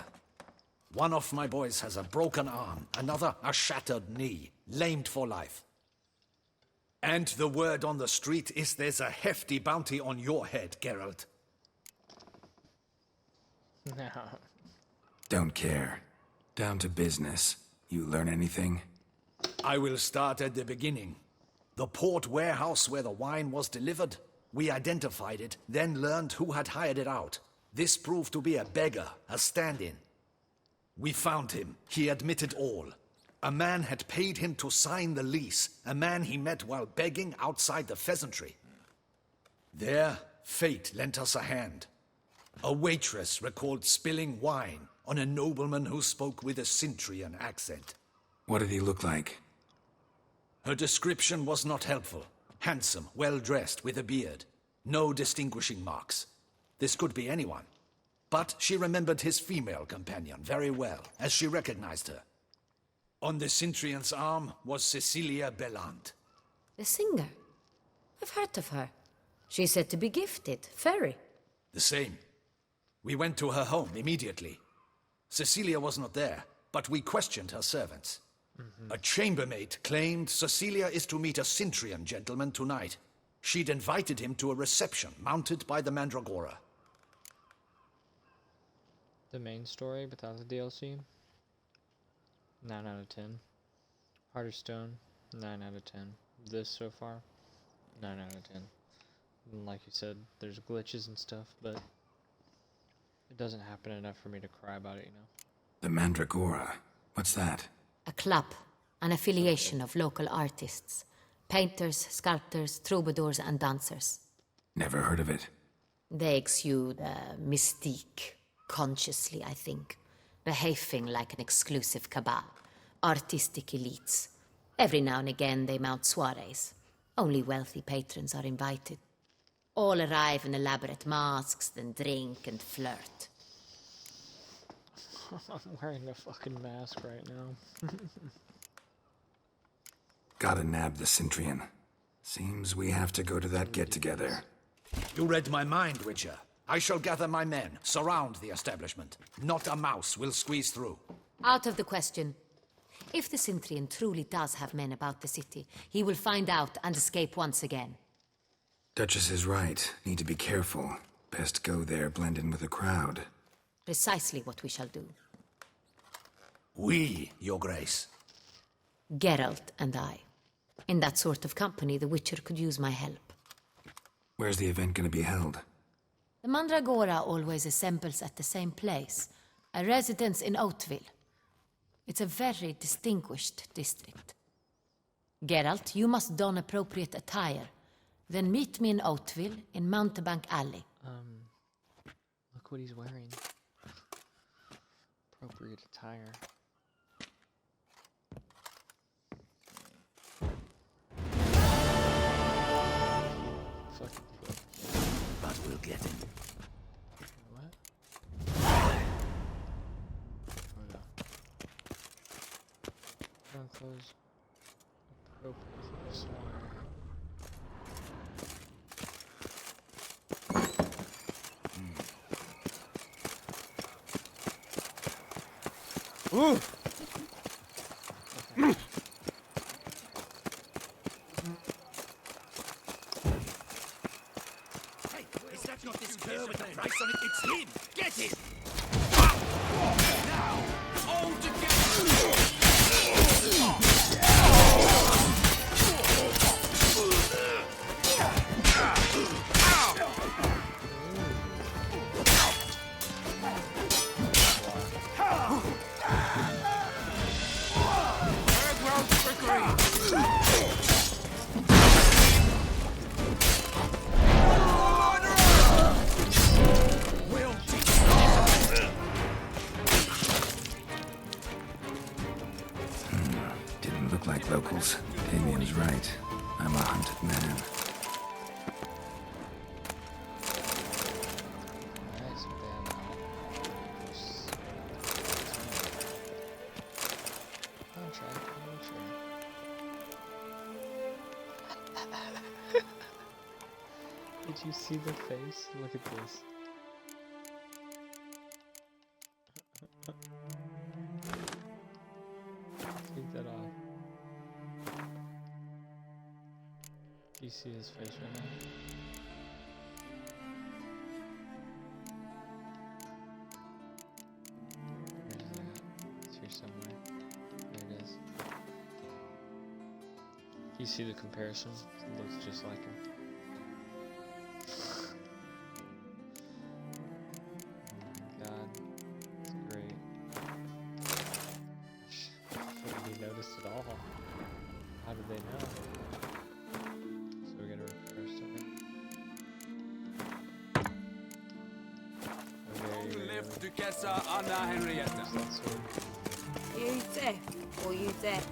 One of my boys has a broken arm, another a shattered knee, lamed for life. And the word on the street is there's a hefty bounty on your head, Geralt. Don't care. Down to business. You learn anything? I will start at the beginning. The port warehouse where the wine was delivered. We identified it, then learned who had hired it out. This proved to be a beggar, a stand-in. We found him. He admitted all. A man had paid him to sign the lease, a man he met while begging outside the pheasantry. There, fate lent us a hand. A waitress recalled spilling wine on a nobleman who spoke with a Cintrian accent. What did he look like? Her description was not helpful. Handsome, well-dressed, with a beard. No distinguishing marks. This could be anyone. But she remembered his female companion very well, as she recognized her. On the Cintrian's arm was Cecilia Bellant. The singer? I've heard of her. She's said to be gifted, fairy. The same. We went to her home immediately. Cecilia was not there, but we questioned her servants. A chambermaid claimed Cecilia is to meet a Cintrian gentleman tonight. She'd invited him to a reception mounted by the Mandragora. The main story without the DLC? 9 out of 10. Harder Stone, 9 out of 10. This so far, 9 out of 10. And like you said, there's glitches and stuff, but it doesn't happen enough for me to cry about it, you know? The Mandragora. What's that? A club, an affiliation of local artists. Painters, sculptors, troubadours, and dancers. Never heard of it. They exude mystique, consciously, I think. Behaving like an exclusive cabal. Artistic elites. Every now and again they mount soirees. Only wealthy patrons are invited. All arrive in elaborate masks, then drink and flirt. I'm wearing a fucking mask right now. Gotta nab the Cintrian. Seems we have to go to that get-together. You read my mind, Witcher. I shall gather my men, surround the establishment. Not a mouse will squeeze through. Out of the question. If the Cintrian truly does have men about the city, he will find out and escape once again. Duchess is right. Need to be careful. Best go there, blend in with the crowd. Precisely what we shall do. We, Your Grace. Geralt and I. In that sort of company, the Witcher could use my help. Where's the event gonna be held? The Mandragora always assembles at the same place, a residence in Oatville. It's a very distinguished district. Geralt, you must don appropriate attire. Then meet me in Oatville, in Mountebank Alley. Look what he's wearing. Appropriate attire. Fucking cool. But we'll get him. What? Oh no. Brown clothes. Appropriate swire. Ooh! Hey, is that not this cur with the price on it? It's him! Get him! Now! All together! Didn't look like locals. Damien's right. I'm a hunted man. Nice, Did you see the face? Look at this. Take that off. Do you see his face right now? Where is it? It's here somewhere. There it is. Do you see the comparison? It looks just like him. How did they know? So we gotta reverse it. Long live Duchessa Anna Henrietta. You deaf or you dead?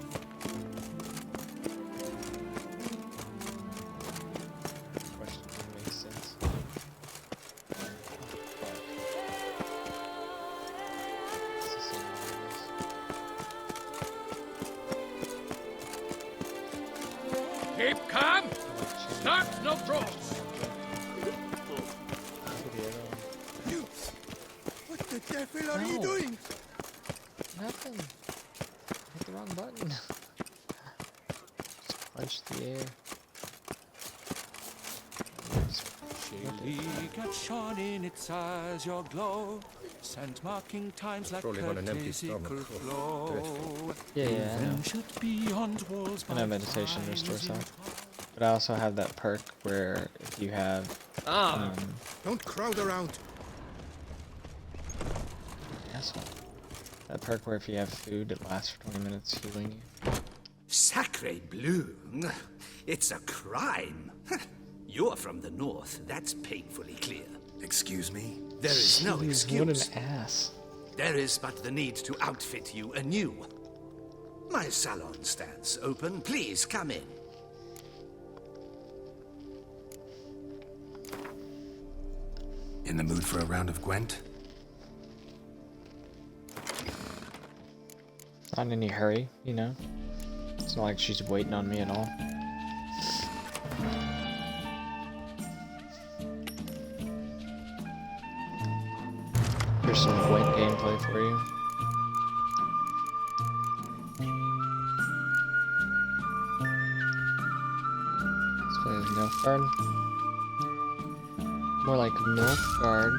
Question didn't make sense. Keep calm! Start no trolls! You! What the devil are you doing? Nothing. Hit the wrong button. Just punched the air. She got shone in its eyes, your glow steps and marking times like Rolling on an empty curtains stomach. equal Oh, flow. Yeah, I know. Should beyond walls I know meditation restores health. But I also have that perk where if you have Don't crowd around. asshole. That perk where if you have food, it lasts for 20 minutes healing you. Sacre bleu! It's a crime! You're from the north, that's painfully clear. Excuse me? There is no Jeez, excuse. What an ass. There is but the need to outfit you anew. My salon stands open. Please come in. In the mood for a round of Gwent? Not in any hurry, you know? It's not like she's waiting on me at all. Here's some Gwent gameplay for you. Let's play as Nilfgaard. More like Nilfgaard.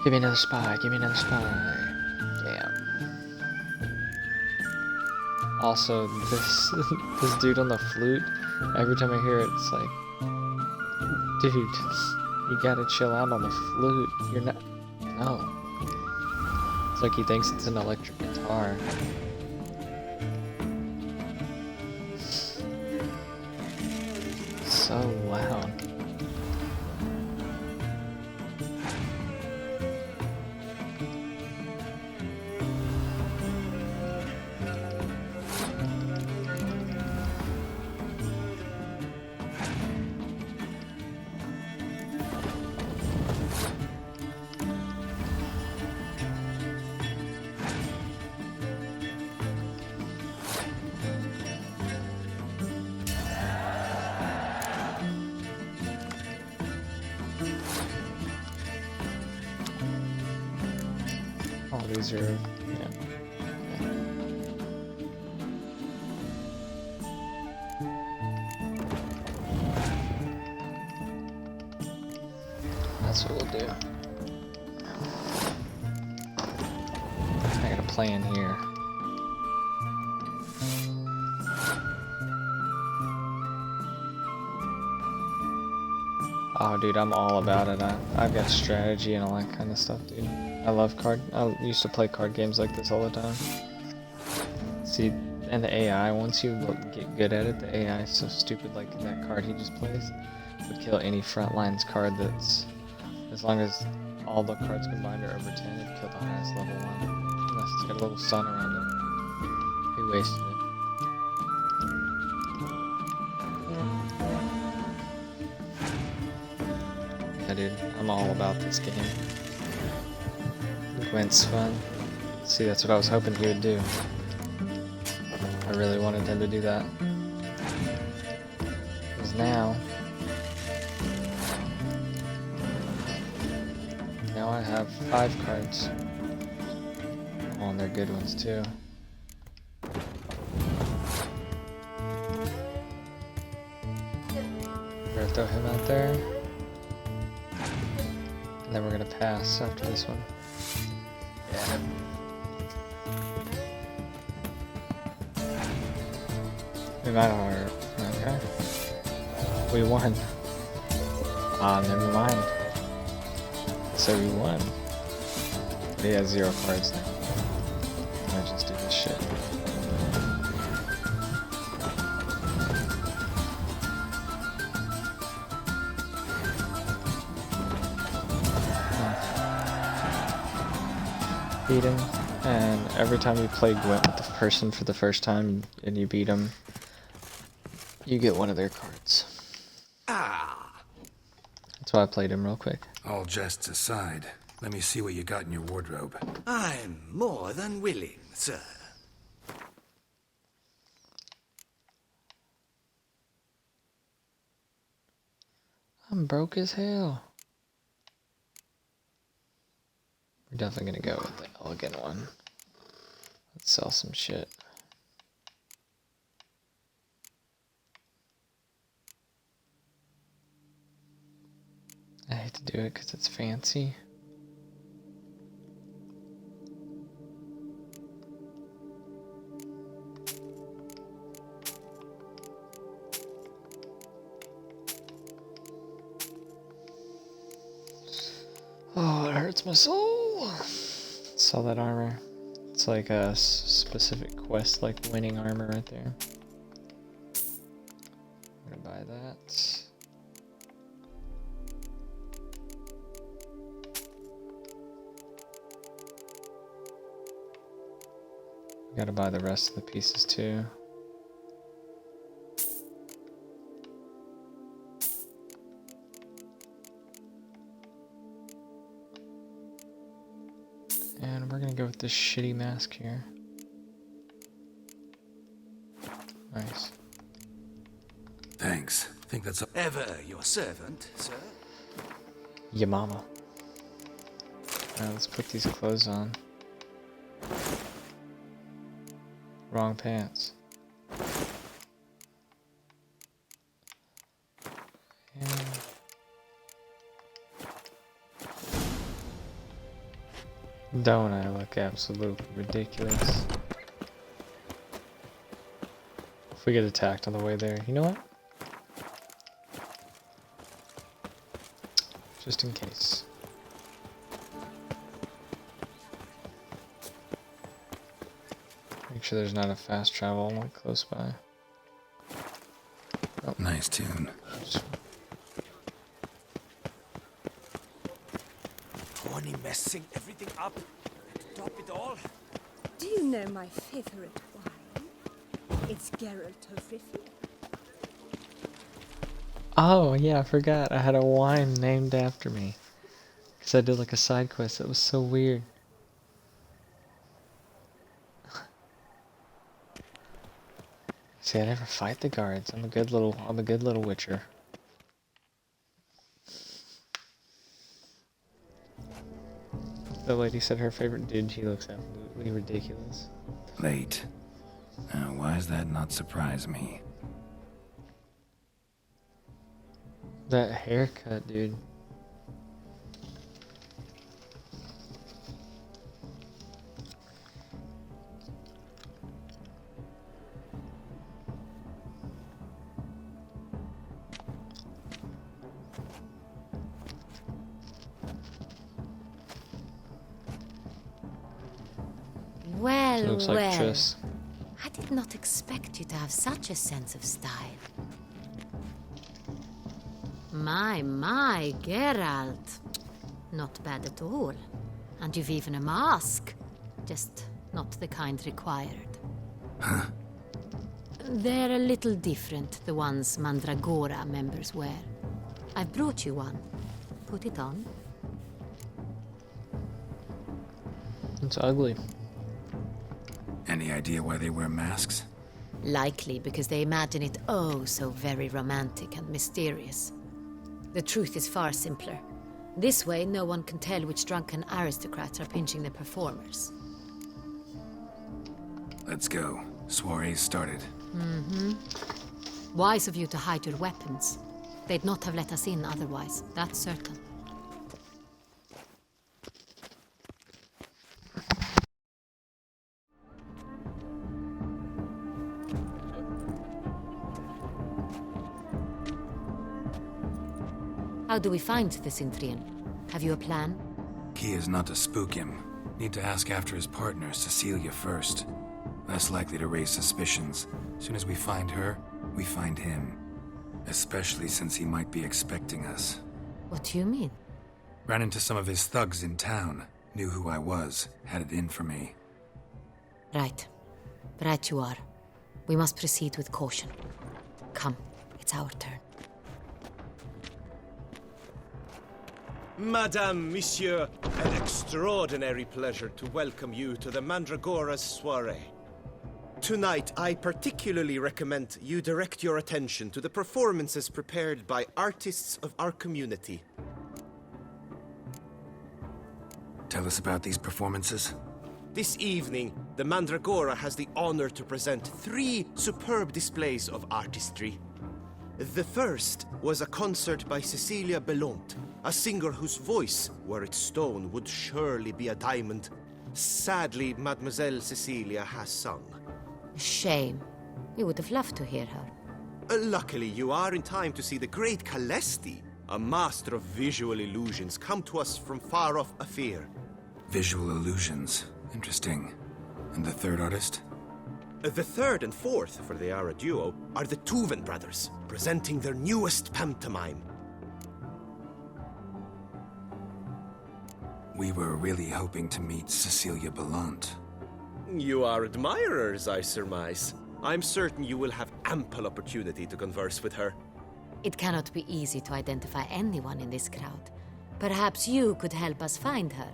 Give me another spy, give me another spy. Damn. Also, this this dude on the flute, every time I hear it, it's like, dude, you gotta chill out on the flute. You're not, no. It's like he thinks it's an electric guitar. So loud. All these are, yeah. That's what we'll do. I got a plan here. Oh, dude, I'm all about it. I've got strategy and all that kind of stuff, dude. I love I used to play card games like this all the time. See, and the AI, once you get good at it, the AI is so stupid, like that card he just plays would kill any frontlines card that's, as long as all the cards combined are over 10, it'd kill the highest level one. Unless it's got a little sun around it. He wasted it. Yeah, dude, I'm all about this game. Gwent's fun. See, that's what I was hoping he would do. I really wanted him to do that. Because now I have 5 cards. Oh, and they're good ones too. We're gonna throw him out there. And then we're gonna pass after this one. Yeah. We might have. Okay. We won. Ah, never mind. So we won. But he has 0 cards now. I might just do this shit. Beat him, and every time you play Gwent with the person for the first time and you beat them, you get one of their cards. That's why I played him real quick. All jests aside, let me see what you got in your wardrobe. I'm more than willing, sir. I'm broke as hell. We're definitely gonna go with the elegant one. Let's sell some shit. I hate to do it because it's fancy. Oh, it hurts my soul. Sell that armor. It's like a specific quest, like winning armor right there. I'm gonna buy that. Gotta buy the rest of the pieces too. And we're gonna go with this shitty mask here. Nice. Thanks. Think that's Ever your servant, sir. Ya mama. Alright, let's put these clothes on. Wrong pants. And don't I look absolutely ridiculous? If we get attacked on the way there, you know what? Just in case. Make sure there's not a fast travel one close by. Oh. Nice tune. Tony messing everything up. Top it all. Do you know my favorite wine? It's Geralt of Rivia. Oh yeah, I forgot. I had a wine named after me. Because I did like a side quest that was so weird. See, I never fight the guards. I'm a good little witcher. The lady said her favorite dude, he looks absolutely ridiculous. Late. Why does that not surprise me? That haircut, dude. Well, Looks like well. Triss. I did not expect you to have such a sense of style. My, Geralt. Not bad at all. And you've even a mask. Just not the kind required. Huh? They're a little different, the ones Mandragora members wear. I've brought you one. Put it on. It's ugly. Any idea why they wear masks? Likely because they imagine it oh so very romantic and mysterious. The truth is far simpler. This way, no one can tell which drunken aristocrats are pinching the performers. Let's go. Soiree's started. Mm-hmm. Wise of you to hide your weapons. They'd not have let us in otherwise, that's certain. How do we find the Sintrian? Have you a plan? Key is not to spook him. Need to ask after his partner, Cecilia, first. Less likely to raise suspicions. Soon as we find her, we find him. Especially since he might be expecting us. What do you mean? Ran into some of his thugs in town. Knew who I was. Had it in for me. Right. Right you are. We must proceed with caution. Come, it's our turn. Madame, Monsieur, an extraordinary pleasure to welcome you to the Mandragora's soiree. Tonight, I particularly recommend you direct your attention to the performances prepared by artists of our community. Tell us about these performances. This evening, the Mandragora has the honor to present 3 superb displays of artistry. The first was a concert by Cecilia Bellont, A singer whose voice, were it stone, would surely be a diamond. Sadly, Mademoiselle Cecilia has sung. Shame. We would have loved to hear her. Luckily, you are in time to see the great Calesti, a master of visual illusions, come to us from far off Afir. Visual illusions. Interesting. And the third artist? The third and fourth, for they are a duo, are the Tuven brothers, presenting their newest pantomime. We were really hoping to meet Cecilia Ballant. You are admirers, I surmise. I'm certain you will have ample opportunity to converse with her. It cannot be easy to identify anyone in this crowd. Perhaps you could help us find her.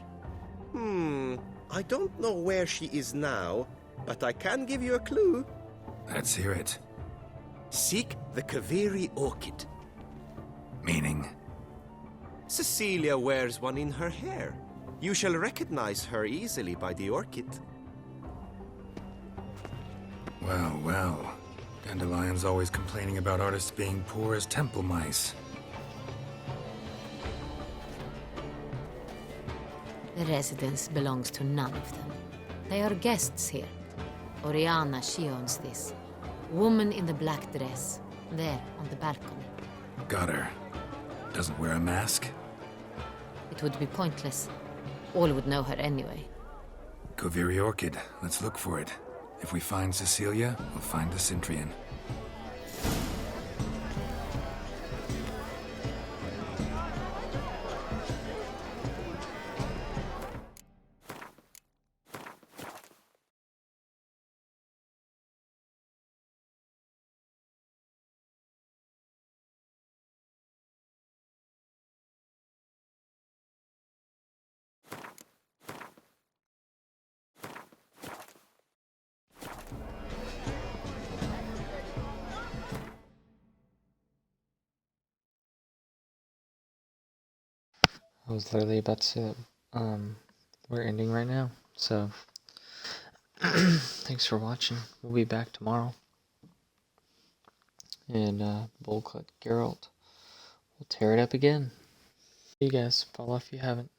I don't know where she is now, but I can give you a clue. Let's hear it. Seek the Kaviri orchid. Meaning? Cecilia wears one in her hair. You shall recognize her easily by the orchid. Well, well. Dandelion's always complaining about artists being poor as temple mice. The residence belongs to none of them. They are guests here. Oriana, she owns this. Woman in the black dress. There, on the balcony. Got her. Doesn't wear a mask? It would be pointless. All would know her anyway. Kaviri Orchid. Let's look for it. If we find Cecilia, we'll find the Cintrian. I was literally about to say that we're ending right now, so thanks for watching. We'll be back tomorrow, and Boldcut Geralt will tear it up again. See you guys. Follow if you haven't.